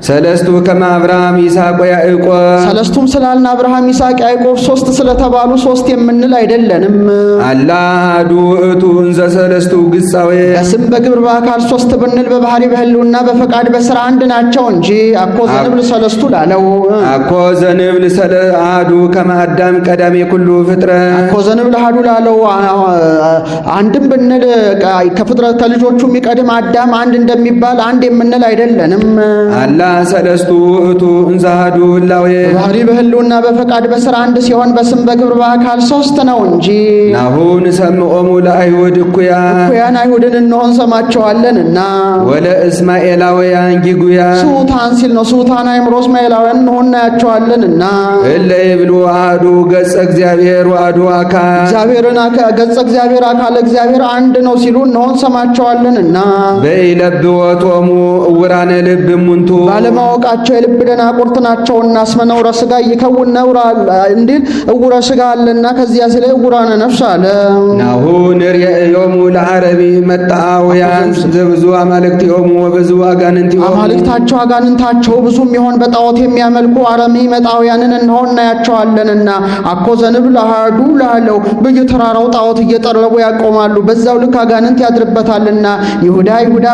ሰለስቱ ከመ አብርሃም ይስሐቅ ወያዕቆብ ሰለስቱም ስላልን አብርሃም ይስሐቅ ያዕቆብ ሶስት ስለተባሉ ሶስት የምንል አይደለንም። አላ አሐዱ ውእቱ እንዘ ሰለስቱ ግጻዌ በስም በግብር በአካል ሶስት ብንል በባህሪ በህልውና በፈቃድ በስራ አንድ ናቸው እንጂ አኮ ዘንብል ሰለስቱ ላለው አኮ ዘንብል አሐዱ ከመ አዳም ቀዳሜ ኩሉ ፍጥረት አኮ ዘንብል አሐዱ ላለው አንድም ብንል ከፍጥረት ከልጆቹ የሚቀድም አዳም አንድ እንደሚባል አንድ የምንል አይደለንም። አላ ሰለስቱ ውእቱ እንዘ አሐዱ ህላዌ ባህሪ በህልውና በፈቃድ በስራ አንድ ሲሆን በስም በግብር በአካል ሶስት ነው እንጂ ናሁ ንሰምዖሙ ለአይሁድ እኩያን አይሁድን እንሆን ሰማቸዋለንና ወለእስማኤላውያን ጊጉያን ስሑታን ሲል ነው። ስሑታን አእምሮ እስማኤላውያን እንሆን እናያቸዋለንና እለ ይብሉ አሐዱ ገጸ እግዚአብሔር ወአሐዱ አካል እግዚአብሔርን ገጸ እግዚአብሔር አካል እግዚአብሔር አንድ ነው ሲሉ እንሆን ሰማቸዋለንና በኢለብዎቶሙ እውራነ ልብ እሙንቱ ባለማወቃቸው የልብ ደናቁርት ናቸውና እስመ ነውረ ሥጋ ይከውን ነውር እንዲል እውረ ሥጋ አለና ከዚያ ሲለ እውራነ ነፍስ አለ። ናሁ ንርእዮሙ ለዓረቢ መጣአውያን ዘብዙ አማልክቲሆሙ ወብዙ አጋንንቲሆሙ አማልክታቸው አጋንንታቸው ብዙም ይሆን በጣዖት የሚያመልኩ አረሚ መጣውያንን እንሆን እናያቸዋለንና አኮ ዘንብል አሐዱ ላለው በየተራራው ጣዖት እየጠረቡ ያቆማሉ። በዛው ልክ አጋንንት ያድርበታልና ይሁዳ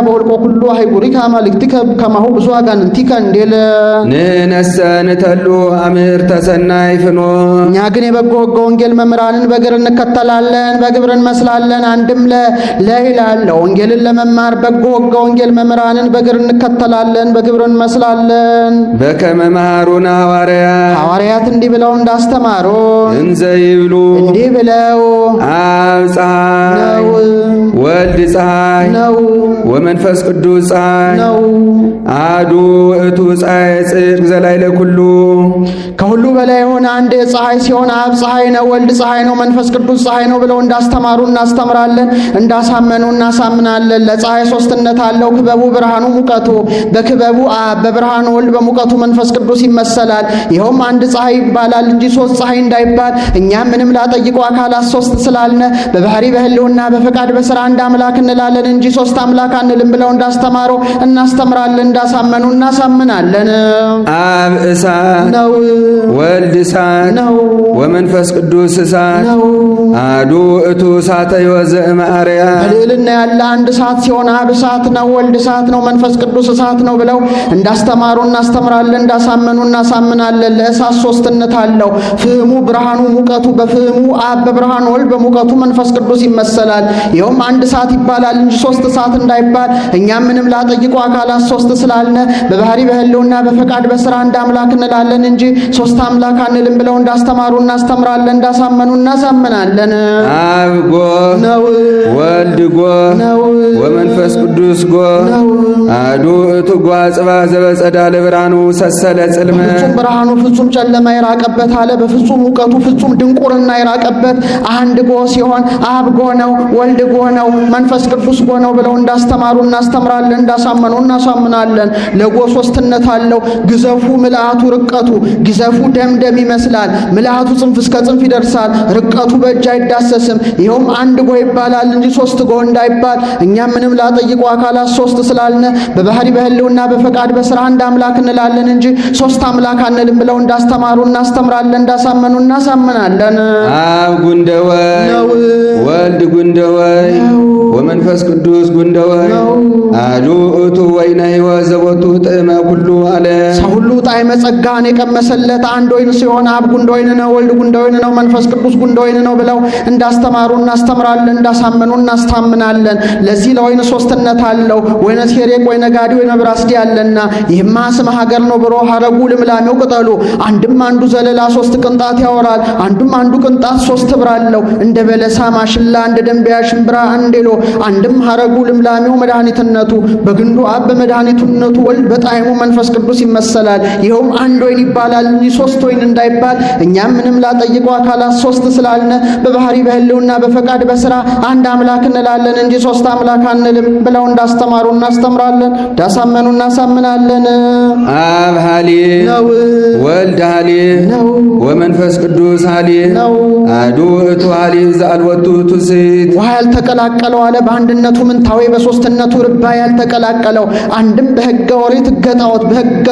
በወልቆ ሁሉ አይጉሪከ አማልክቲከ ከማሁ ብዙ አጋንንቲከ እንዴል ንነሰ ንተሉ አምርተ ሰናይ ፍኖ እኛ ግን የበጎ ሕገ ወንጌል መምህራንን በግብር እንከተላለን፣ በግብር እንመስላለን። አንድም ለይላለ ወንጌልን ለመማር በጎ ሕገ ወንጌል መምህራንን በግብር እንከተላለን፣ በግብር እንመስላለን። በከመ መሃሩነ ሐዋርያት እንዲህ ብለው እንዳስተማሩ እንዘ ይብሉ እንዲህ ብለው አብ ፀሐይ ነው፣ ወልድ ፀሐይ ነው፣ ወመንፈስ ቅዱስ ፀሐይ ነው። አሐዱ ውእቱ ፀሐይ ጽድቅ ዘላዕለ ኩሉ ከሁሉ በላይ የሆነ አንድ ፀሐይ ሲሆን አብ ፀሐይ ነው፣ ወልድ ፀሐይ ነው፣ መንፈስ ቅዱስ ፀሐይ ነው ብለው እንዳስተማሩ እናስተምራለን፣ እንዳሳመኑ እናሳምናለን። ለፀሐይ ሶስትነት አለው። ክበቡ ብርሃኑ ሙቀቱ፣ በክበቡ አብ በብርሃኑ ወልድ በሙቀቱ መንፈስ ቅዱስ ይመሰላል። ይኸውም አንድ ፀሐይ ይባላል እንጂ ሶስት ፀሐይ እንዳይባል እኛም ምንም ላጠይቁ አካላት ሶስት ስላልነ በባህሪ በህልውና በፈቃድ በስራ አንድ አምላክ እንላለን እንጂ ሶስት አምላክ አንልም ብለው እንዳስተማሩ እናስተምራለን፣ እንዳሳመኑ እናሳምናለን። አብ እሳት ነው፣ ወልድ እሳት ነው፣ ወመንፈስ ቅዱስ እሳት ነው። አሐዱ ውእቱ እሳተ ሕይወት ዘእምአርያም በልዕልና ያለ አንድ እሳት ሲሆን አብ እሳት ነው፣ ወልድ እሳት ነው፣ መንፈስ ቅዱስ እሳት ነው ብለው እንዳስተማሩ እናስተምራለን፣ እንዳሳመኑ እናሳምናለን። ለእሳት ሶስትነት አለው። ፍህሙ ብርሃኑ ሙቀቱ፣ በፍህሙ አብ በብርሃኑ ወልድ በሙቀቱ መንፈስ ቅዱስ ይመሰላል። ይኸውም አንድ እሳት ይባላል እንጂ ሶስት እሳት እንዳይባል እኛም ምንም ላጠይቁ አካላት ሶስት ስላልነ በባህሪ በህልውና በፈቃድ በስራ አንድ አምላክ እንላለን እንጂ ሶስት አምላክ አንልም ብለው እንዳስተማሩ እናስተምራለን፣ እንዳሳመኑ እናሳምናለን። አብ ጎ ነው፣ ወልድ ጎ ነው፣ ወመንፈስ ቅዱስ ጎ ነው። አሐዱ ውእቱ ጎ አጽባ ዘበጸዳለ ብርሃኑ ሰሰለ ጽልመ ፍጹም ብርሃኑ ፍጹም ጨለማ የራቀበት አለ። በፍጹም ሙቀቱ ፍጹም ድንቁርና የራቀበት አንድ ጎ ሲሆን አብ ጎ ነው፣ ወልድ ጎ ነው፣ መንፈስ ቅዱስ ጎ ነው ብለው እንዳስተማሩ እናስተምራለን፣ እንዳሳመኑ እናሳምናለን። ለጎ ሶስትነት አለው። ግዘፉ ምልአቱ ርቀቱ፣ ግዘፉ ደምደም ይመስላል፣ ምልአቱ ጽንፍ እስከ ጽንፍ ይደርሳል፣ ርቀቱ በእጅ አይዳሰስም። ይኸውም አንድ ጎ ይባላል እንጂ ሶስት ጎ እንዳይባል እኛም ምንም ላጠይቁ አካላት ሶስት ስላልነ በባህሪ በህልውና በፈቃድ በስራ አንድ አምላክ እንላለን እንጂ ሶስት አምላክ አንልም ብለው እንዳስተማሩ እናስተምራለን፣ እንዳሳመኑ እናሳምናለን። አብ ጉንደወይ ነው፣ ወልድ ጉንደወይ ወመንፈስ ቅዱስ ጉንደወይ አሐዱ ውእቱ ወይነ ሕይወት ዘቦቱ ጥዕመ ኩሉ ዓለም ሰው ሁሉ ጣዕመ ጸጋን የቀመሰለት አንድ ወይን ሲሆን አብ ጉንደ ወይን ነው፣ ወልድ ጉንደ ወይን ነው፣ መንፈስ ቅዱስ ጉንደ ወይን ነው ብለው እንዳስተማሩ እናስተምራለን፣ እንዳሳመኑ እናስታምናለን። ለዚህ ለወይን ሶስትነት አለው። ወይነ ሴሬቅ፣ ወይነ ጋዲ፣ ወይነ ብራስዲ አለና ይህማ ስመ ሀገር ነው ብሎ ሀረጉ ልምላሜው ቅጠሉ አንድም አንዱ ዘለላ ሶስት ቅንጣት ያወራል። አንዱም አንዱ ቅንጣት ሶስት ህብር አለው። እንደ በለሳ ማሽላ፣ እንደ ደንቢያ ሽምብራ አንዴሎ አንድም ሀረጉ ልምላሜው መድኃኒትነቱ በግንዱ አብ በመድኃኒትነቱ ወልድ በጣዕሙ መንፈስ ቅዱስ ይመሰላል። ይኸውም አንድ ወይን ይባላል እንጂ ሶስት ወይን እንዳይባል እኛም ምንም ላጠይቀው አካላት ሶስት ስላልነ በባህሪ በህልውና በፈቃድ በሥራ አንድ አምላክ እንላለን እንጂ ሶስት አምላክ አንልም ብለው እንዳስተማሩ እናስተምራለን፣ እንዳሳመኑ እናሳምናለን። አብ ሀሊል ነው፣ ወልድ ሀሊል ነው፣ ወመንፈስ ቅዱስ ሀሊል ነው። አሐዱ ውእቱ ሀሊል ዘአልቦቱ ትስብእት ውሃ ያልተቀላቀለው አለ በአንድነቱ ምንታዌ በሶስትነቱ ርባ ያልተቀላቀለው አንድም በሕገ ኦሪት ሕገ ጣዖት በሕገ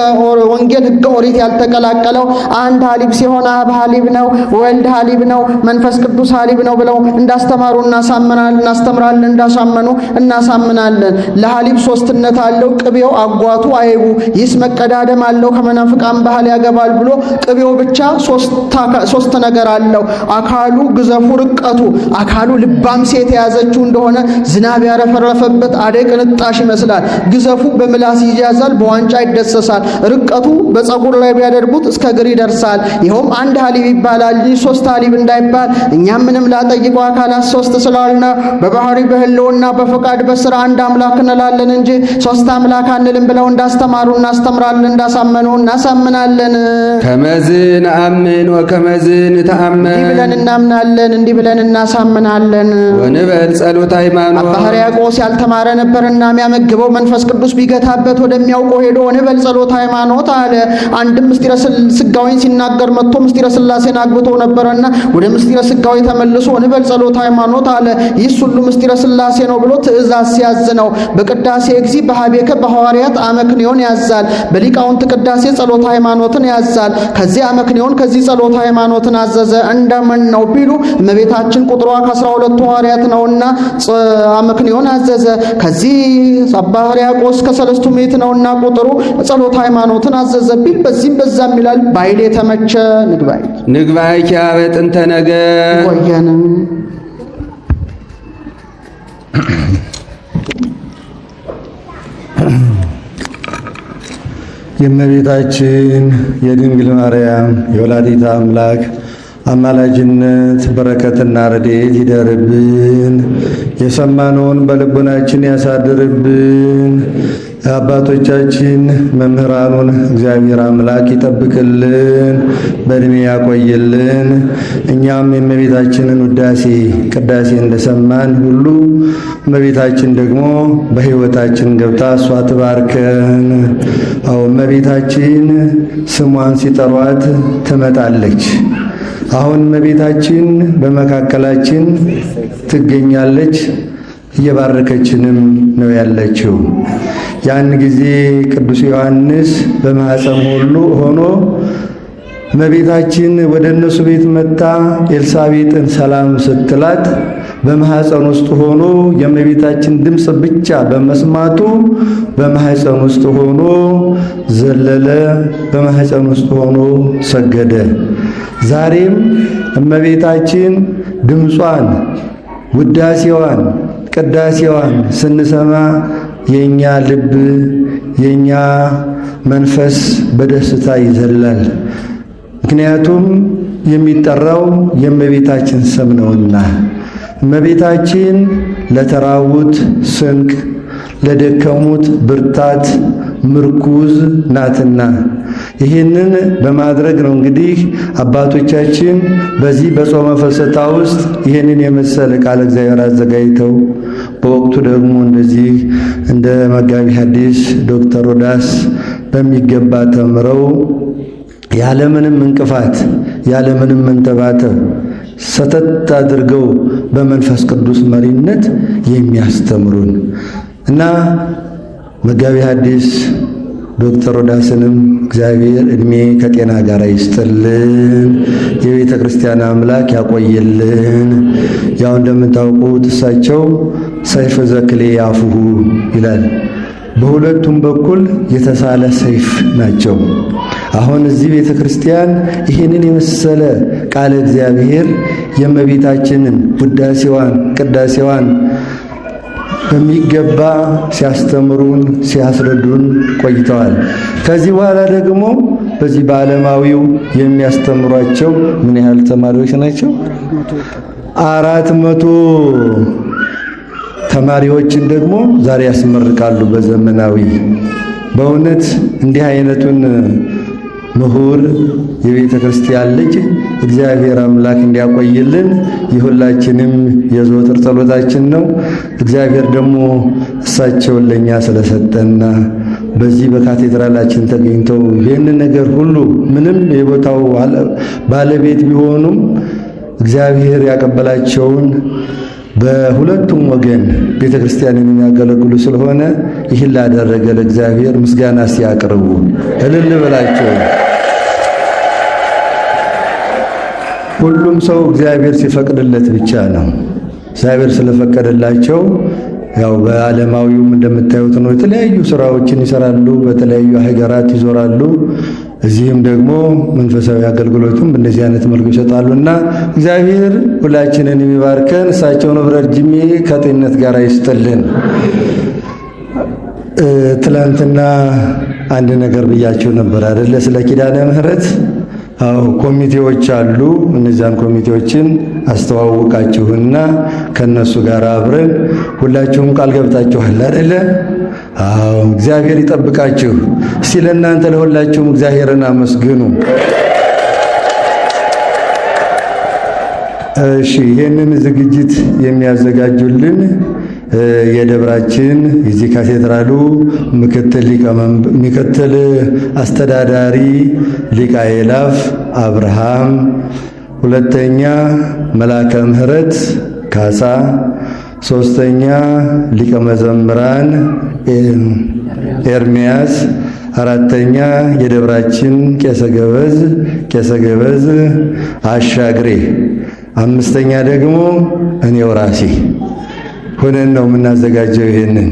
ወንጌል ሕገ ኦሪት ያልተቀላቀለው አንድ ሀሊብ ሲሆን አብ ሀሊብ ነው፣ ወልድ ሀሊብ ነው፣ መንፈስ ቅዱስ ሀሊብ ነው ብለው እንዳስተማሩ እናስተምራለን፣ እንዳሳመኑ እናሳምናለን። ለሀሊብ ሶስትነት አለው፣ ቅቤው አጓቱ አይቡ ይስ መቀዳደም አለው ከመናፍቃን ባህል ያገባል ብሎ ቅቤው ብቻ ሶስት ነገር አለው። አካሉ ግዘፉ ርቀቱ አካሉ ልባም ሴት የያዘችው እንደሆነ ዝናብ ያረፈረፈበት አደይ ቅንጣሽ ይመስላል። ግዘፉ በምላስ ይያዛል፣ በዋንጫ ይደሰሳል። ርቀቱ በፀጉር ላይ ቢያደርጉት እስከ እግር ይደርሳል። ይኸውም አንድ ሀሊብ ይባላል እንጂ ሶስት ሀሊብ እንዳይባል እኛም ምንም ላጠይቀው አካላት ሶስት ስላልነ በባህሪ በህልውና በፈቃድ በሥራ አንድ አምላክ እንላለን እንጂ ሶስት አምላክ አንልም ብለው እንዳስተማሩ እናስተምራለን፣ እንዳሳመኑ እናሳምናለን። ከመዝ ነአምን ወከመዝ ንተአመን እንዲህ ብለን እናምናለን፣ እንዲህ ብለን እናሳምናለን። ወንበል ጸሎተ ሃይማኖት አባ ሕርያቆስ ያልተማረ ነበርና የሚያመግበው መንፈስ ቅዱስ ቢገታበት ወደሚያውቀው ሄዶ ወንበል ጸሎተ ሃይማኖት አለ። አንድም ምስጢረ ሥጋዌን ሲናገር መጥቶ ምስጢረ ሥላሴን አግብቶ ነበርና ወደ ምስጢረ ሥጋዌ ተመልሶ ወንበል ጸሎተ ሃይማኖት አለ። ይህ ሁሉ ምስጢረ ሥላሴ ነው ብሎ ትእዛዝ ሲያዝ ነው። በቅዳሴ እግዚእ በሀቤከ በሐዋርያት አመክንዮን ያዛል። በሊቃውንት ቅዳሴ ጸሎተ ሃይማኖትን ያዛል። ከዚህ አመክንዮን ከዚህ ጸሎተ ሃይማኖትን አዘዘ። እንደምን ነው ቢሉ እመቤታችን ቁጥሯ ከ12 ሐዋርያት ነውና አመክንዮን አዘዘ። ከዚህ አባ ሕርያቆስ ከሰለስቱ ምዕት ነውና ቁጥሩ ጸሎተ ሃይማኖትን አዘዘ ቢል በዚህም በዛም ይላል። ባይል የተመቸ ንግባይ ኪያ በጥንተ ነገር ቆየንም የእመቤታችን የድንግል ማርያም የወላዲተ አምላክ አማላጅነት በረከትና ረድኤት ይደርብን። የሰማነውን በልቡናችን ያሳድርብን። አባቶቻችን መምህራኑን እግዚአብሔር አምላክ ይጠብቅልን፣ በእድሜ ያቆይልን። እኛም የእመቤታችንን ውዳሴ ቅዳሴ እንደሰማን ሁሉ እመቤታችን ደግሞ በሕይወታችን ገብታ እሷ ትባርከን። አዎ እመቤታችን ስሟን ሲጠሯት ትመጣለች። አሁን እመቤታችን በመካከላችን ትገኛለች፣ እየባረከችንም ነው ያለችው። ያን ጊዜ ቅዱስ ዮሐንስ በማኅፀን ሁሉ ሆኖ እመቤታችን ወደ እነሱ ቤት መጣ ኤልሳቤጥን ሰላም ስትላት በማኅፀን ውስጥ ሆኖ የእመቤታችን ድምፅ ብቻ በመስማቱ በማኅፀን ውስጥ ሆኖ ዘለለ፣ በማኅፀን ውስጥ ሆኖ ሰገደ። ዛሬም እመቤታችን ድምጿን፣ ውዳሴዋን፣ ቅዳሴዋን ስንሰማ የኛ ልብ የኛ መንፈስ በደስታ ይዘላል። ምክንያቱም የሚጠራው የእመቤታችን ስም ነውና። እመቤታችን ለተራቡት ስንቅ፣ ለደከሙት ብርታት ምርኩዝ ናትና ይህንን በማድረግ ነው እንግዲህ አባቶቻችን በዚህ በጾመ ፍልሰታ ውስጥ ይህንን የመሰለ ቃለ እግዚአብሔር አዘጋጅተው በወቅቱ ደግሞ እንደዚህ እንደ መጋቢ ሐዲስ ዶክተር ሮዳስ በሚገባ ተምረው ያለምንም እንቅፋት ያለምንም መንተባተብ ሰተት አድርገው በመንፈስ ቅዱስ መሪነት የሚያስተምሩን እና መጋቢ ሐዲስ ዶክተር ሮዳስንም እግዚአብሔር እድሜ ከጤና ጋር ይስጥልን፣ የቤተ ክርስቲያን አምላክ ያቆየልን። ያው እንደምታውቁት እሳቸው ሰይፈ ዘክሌ ያፉሁ ይላል። በሁለቱም በኩል የተሳለ ሰይፍ ናቸው። አሁን እዚህ ቤተ ክርስቲያን ይህንን የመሰለ ቃለ እግዚአብሔር የእመቤታችንን ውዳሴዋን ቅዳሴዋን በሚገባ ሲያስተምሩን ሲያስረዱን ቆይተዋል። ከዚህ በኋላ ደግሞ በዚህ በዓለማዊው የሚያስተምሯቸው ምን ያህል ተማሪዎች ናቸው? 400 ተማሪዎችን ደግሞ ዛሬ ያስመርቃሉ በዘመናዊ። በእውነት እንዲህ አይነቱን ምሁር የቤተ ክርስቲያን ልጅ እግዚአብሔር አምላክ እንዲያቆይልን የሁላችንም የዘወትር ጸሎታችን ነው። እግዚአብሔር ደግሞ እሳቸውን ለኛ ስለሰጠና በዚህ በካቴድራላችን ተገኝተው ይህንን ነገር ሁሉ ምንም የቦታው ባለቤት ቢሆኑም እግዚአብሔር ያቀበላቸውን በሁለቱም ወገን ቤተ ክርስቲያንን የሚያገለግሉ ስለሆነ ይህን ላደረገ ለእግዚአብሔር ምስጋና ሲያቀርቡ እልል ብላቸው። ሁሉም ሰው እግዚአብሔር ሲፈቅድለት ብቻ ነው። እግዚአብሔር ስለፈቀደላቸው ያው በዓለማዊውም እንደምታዩት ነው። የተለያዩ ስራዎችን ይሰራሉ፣ በተለያዩ ሀገራት ይዞራሉ። እዚህም ደግሞ መንፈሳዊ አገልግሎቱም በእንደዚህ አይነት መልኩ ይሰጣሉና እግዚአብሔር ሁላችንን የሚባርከን እሳቸውን ረጅም ከጤንነት ጋር ይስጥልን። ትላንትና አንድ ነገር ብያችሁ ነበር አይደለ? ስለ ኪዳነ ምሕረት አዎ ኮሚቴዎች አሉ። እነዚያን ኮሚቴዎችን አስተዋውቃችሁና ከነሱ ጋር አብረን ሁላችሁም ቃል ገብታችኋል አይደለ? አዎ እግዚአብሔር ይጠብቃችሁ። እስቲ ለእናንተ ለሁላችሁም እግዚአብሔርን አመስግኑ። እሺ ይህንን ዝግጅት የሚያዘጋጁልን የደብራችን የዚህ ካቴድራሉ ምክትል አስተዳዳሪ ሊቀ አእላፍ አብርሃም፣ ሁለተኛ መላከ ምሕረት ካሳ፣ ሶስተኛ ሊቀ መዘምራን ኤርሚያስ፣ አራተኛ የደብራችን ቄሰ ገበዝ አሻግሬ፣ አምስተኛ ደግሞ እኔው ራሴ ሆነን ነው የምናዘጋጀው ይሄንን።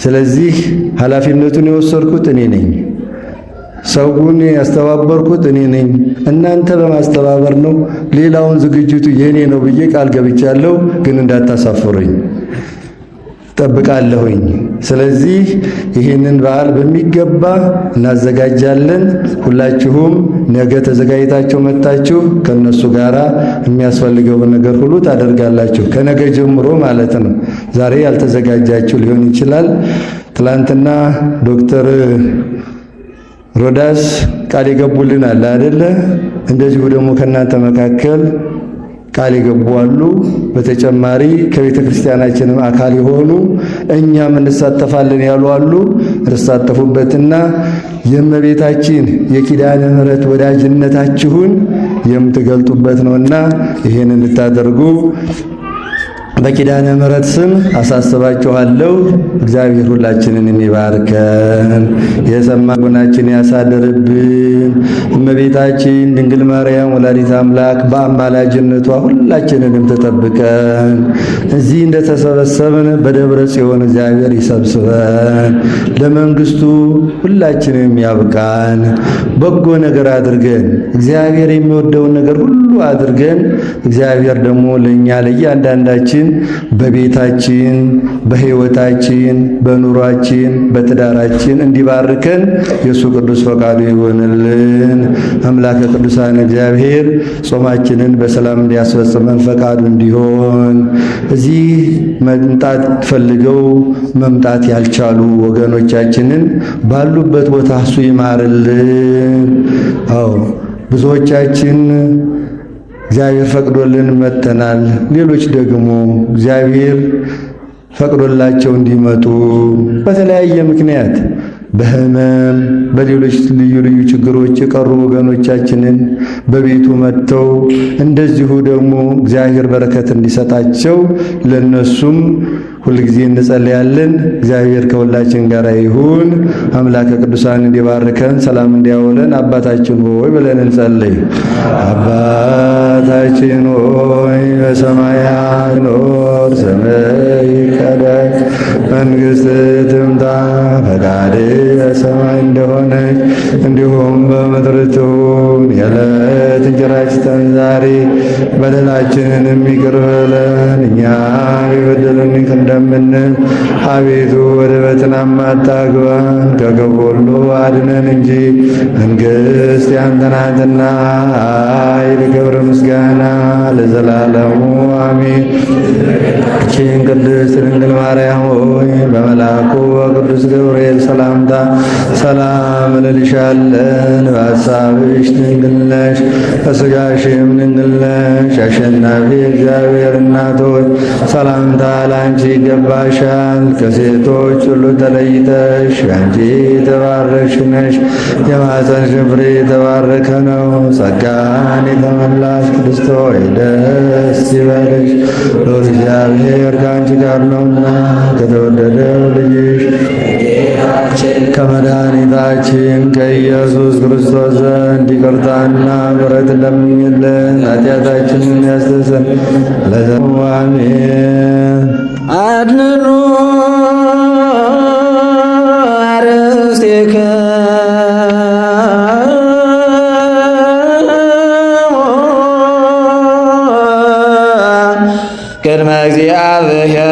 ስለዚህ ኃላፊነቱን የወሰድኩት እኔ ነኝ፣ ሰውን ያስተባበርኩት እኔ ነኝ። እናንተ በማስተባበር ነው። ሌላውን ዝግጅቱ የኔ ነው ብዬ ቃል ገብቻለሁ፣ ግን እንዳታሳፍሩኝ ጠብቃለሁኝ። ስለዚህ ይህንን በዓል በሚገባ እናዘጋጃለን። ሁላችሁም ነገ ተዘጋጅታችሁ መጣችሁ ከነሱ ጋራ የሚያስፈልገውን ነገር ሁሉ ታደርጋላችሁ። ከነገ ጀምሮ ማለት ነው። ዛሬ ያልተዘጋጃችሁ ሊሆን ይችላል። ትላንትና ዶክተር ሮዳስ ቃል የገቡልን አለ አይደለ? እንደዚሁ ደግሞ ከእናንተ መካከል ቃል የገቡ አሉ። በተጨማሪ ከቤተ ክርስቲያናችንም አካል የሆኑ እኛም እንሳተፋለን ያሉ አሉ። እንሳተፉበትና የእመቤታችን የኪዳነ ምሕረት ወዳጅነታችሁን የምትገልጡበት ነውና ይሄን እንድታደርጉ በኪዳነ ምሕረት ስም አሳስባችኋለሁ። እግዚአብሔር ሁላችንን የሚባርከን የሰማ ልቡናችን ያሳደርብን። እመቤታችን ድንግል ማርያም ወላዲተ አምላክ በአማላጅነቷ ሁላችንንም ተጠብቀን። እዚህ እንደተሰበሰብን በደብረ ጽዮን እግዚአብሔር ይሰብስበን። ለመንግስቱ ሁላችንም ያብቃን። በጎ ነገር አድርገን እግዚአብሔር የሚወደውን ነገር ሁሉ አድርገን እግዚአብሔር ደግሞ ለኛ ለእያንዳንዳችን በቤታችን፣ በሕይወታችን፣ በኑሯችን፣ በትዳራችን እንዲባርከን የእሱ ቅዱስ ፈቃዱ ይሆንልን። አምላከ ቅዱሳን እግዚአብሔር ጾማችንን በሰላም እንዲያስፈጽመን ፈቃዱ እንዲሆን እዚህ መምጣት ፈልገው መምጣት ያልቻሉ ወገኖቻችንን ባሉበት ቦታ እሱ ይማርልን። አዎ ብዙዎቻችን እግዚአብሔር ፈቅዶልን መጥተናል። ሌሎች ደግሞ እግዚአብሔር ፈቅዶላቸው እንዲመጡ በተለያየ ምክንያት በሕመም በሌሎች ልዩ ልዩ ችግሮች የቀሩ ወገኖቻችንን በቤቱ መጥተው እንደዚሁ ደግሞ እግዚአብሔር በረከት እንዲሰጣቸው ለነሱም ሁልጊዜ እንጸልያለን። እግዚአብሔር ከሁላችን ጋር ይሁን። አምላከ ቅዱሳን እንዲባርከን ሰላም እንዲያውለን አባታችን ሆይ ብለን እንጸልይ። አባታችን ሆይ በሰማያት ኖር፣ ስምህ ይቀደስ፣ መንግሥትህ ትምጣ፣ ፈቃድህ በሰማይ እንደሆነች እንዲሁም በምድር ትሁን። የዕለት እንጀራችንን ዛሬ በደላችንን ይቅር በለን እኛም የበደሉንን ይቅር እንደምንል፣ አቤቱ ወደ ፈተና አታግባን ከክፉ ሁሉ አድነን እንጂ መንግሥት ያንተ ናትና፣ ኃይል፣ ክብር፣ ምስጋና ለዘላለሙ አሜን። ይህችን ቅድስት ድንግል ማርያም ሆይ ሆይ በመልአኩ በቅዱስ ገብርኤል ሰላምታ ሰላም እንልሻለን። በሐሳብሽ ድንግል ነሽ፣ በሥጋሽም ድንግል ነሽ። አሸናፊ እግዚአብሔር እናት ሆይ ሰላምታ ለአንቺ ይገባሻል። ከሴቶች ሁሉ ተለይተሽ አንቺ የተባረክሽ ነሽ፣ የማኅፀንሽ ፍሬ የተባረከ ነው። ጸጋን የተመላሽ ቅድስት ሆይ ደስ ይበልሽ፣ ልዑል እግዚአብሔር ከአንቺ ጋር ነውና ከተወደደው ልጅሽ ከመድኃኒታችን ከኢየሱስ ክርስቶስ ዘንድ ይቅርታና ምሕረት ለምኝልን ኃጢአታችንን ያስተሰርይ ለዘላለሙ አሜን። አድኅኑ አርእስቴከ ቅድመ እግዚአብሔር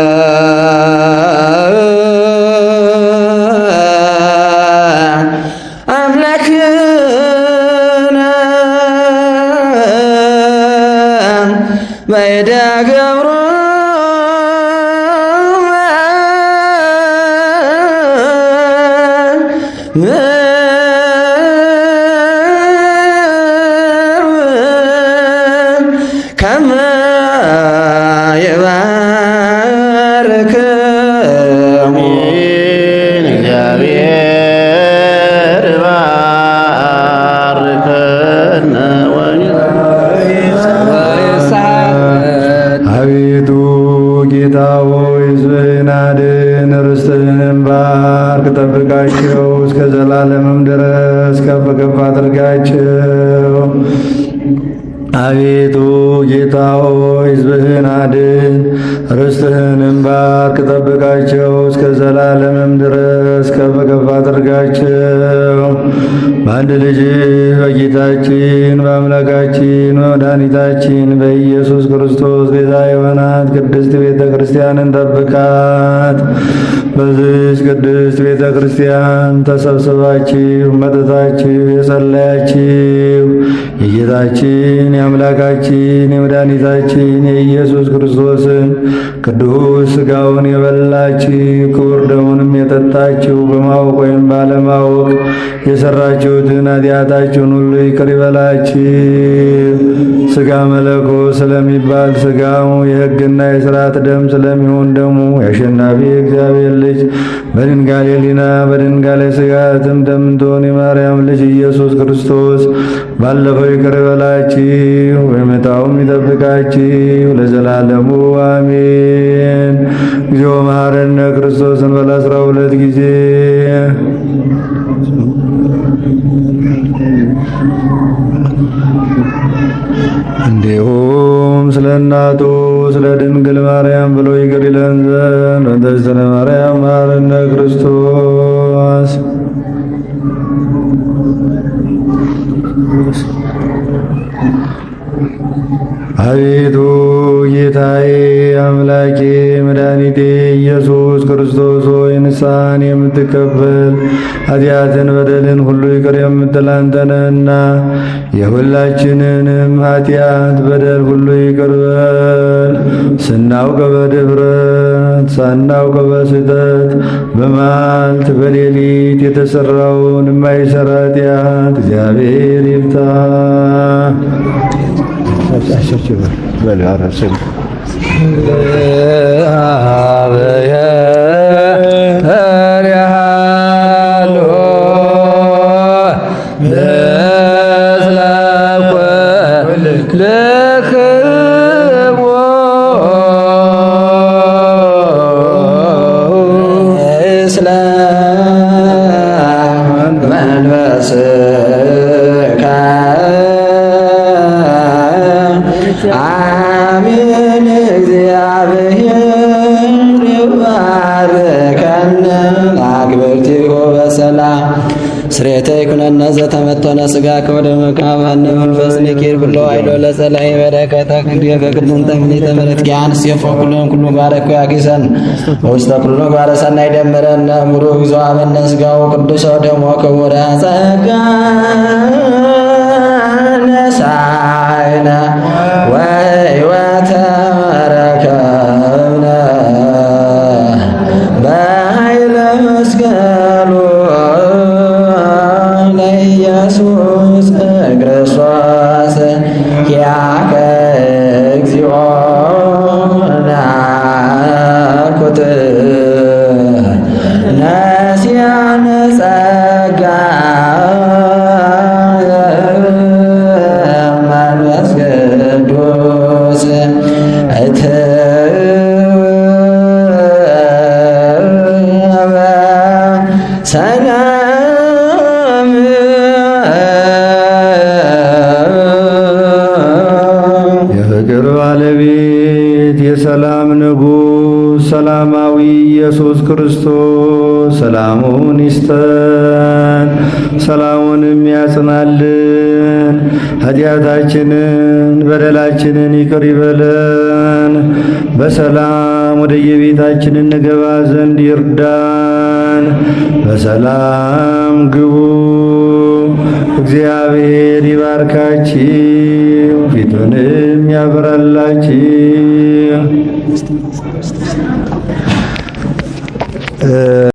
አምላክነ በእደ ገብሮ ከመ ይባርከሙ እግዚአብሔር ባርከነ አቤቱ ጌታ ሆይ ሕዝብህን አድን፣ ርስትህንም ባርክ፣ ጠብቃቸው፣ እስከ ዘላለምም ድረስ ከፍ ከፍ አድርጋቸው። አቤቱ ጌታ ሆይ ሕዝብህን አድን፣ ርስትህንም ባርክ፣ ጠብቃቸው፣ እስከ ዘላለምም ድረስ ከፍ ከፍ አድርጋቸው። በአንድ ልጅ በጌታችን በአምላካችን በመድኃኒታችን በኢየሱስ ክርስቶስ ቤዛ የሆናት ቅድስት ቤተ ክርስቲያንን ጠብቃት። በዚች ቅድስት ቤተ ክርስቲያን ተሰብስባችሁ መጥታችሁ የጸለያችሁ የጌታችን የአምላካችን የመድኃኒታችን የኢየሱስ ክርስቶስን ቅዱስ ሥጋውን የበላችሁ ክቡር ደሙንም የጠጣችሁ በማወቅ ወይም ባለማወቅ የሠራችሁትን ኃጢአታችሁን ሁሉ ይቅር ይበላችሁ። ሥጋ መለኮት ስለሚባል ሥጋው የሕግና የሥርዓት ደም ስለሚሆን ደሙ የአሸናፊ እግዚአብሔር ልጅ በድንጋሌ ሕሊና በድንጋሌ ሥጋ እትምተም የምትሆን የማርያም ልጅ ኢየሱስ ክርስቶስ ባለፈው ይቅር ይበላችሁ በመጣውም ይጠብቃችሁ ለዘላለሙ አሜን። እግዚኦ መሐረነ ክርስቶስን በለ 12 ጊዜ እንዲሁም ስለ እናቱ ስለ ድንግል ማርያም ብሎ ይቅር ይለን ዘንድ በእንተ ማርያም መሐረነ ክርስቶስ። አቤቱ ጌታዬ አምላኬ መድኃኒቴ ኢየሱስ ክርስቶስ ሆይ ንስሐን የምትቀበል ኃጢአትን በደልን ሁሉ ይቅር የምትል አንተ ነህና የሁላችንንም ኃጢአት በደል ሁሉ ይቅር በል። ስናውቅ በድፍረት ሳናውቅ በስህተት በመዓልት በሌሊት የተሠራውን የማይሠራ ኃጢአት እግዚአብሔር ይፍታ። አሜን። እግዚአብሔር ይባርከነ አግብርቲሁ በሰላም ስሬተ ይኩነነ ዘተመተነ ሥጋ ከወደ መቃብነ መንፈስ ንኪር ብሎ አይሎ ለጸላይ በረከተ ክንዲከ ቅድንተ ምኒተ ምሕረት ጊያንስ የፈኩልን ኩሉ ባረኩ ያጊሰን ውስተ ኩሉ ባረሰናይ ደምረነ ሙሉ እግዚኦ አበነ ሥጋው ቅዱስ ደሞ ክቡረ ጸጋ ነሳይነ ወሕይወተ ረከብነ ሰላም የፍቅር ባለቤት የሰላም ንጉሥ ሰላማዊ ኢየሱስ ክርስቶስ ሰላሙን ይስጠን፣ ሰላሙንም ያጽናልን። ኃጢአታችንን በደላችንን ይቅር ይበለን። በሰላም ወደ የቤታችን እንገባ ዘንድ ይርዳን። በሰላም ግቡ። እግዚአብሔር ይባርካችሁ፣ ፊቱንም ያበራላችሁ።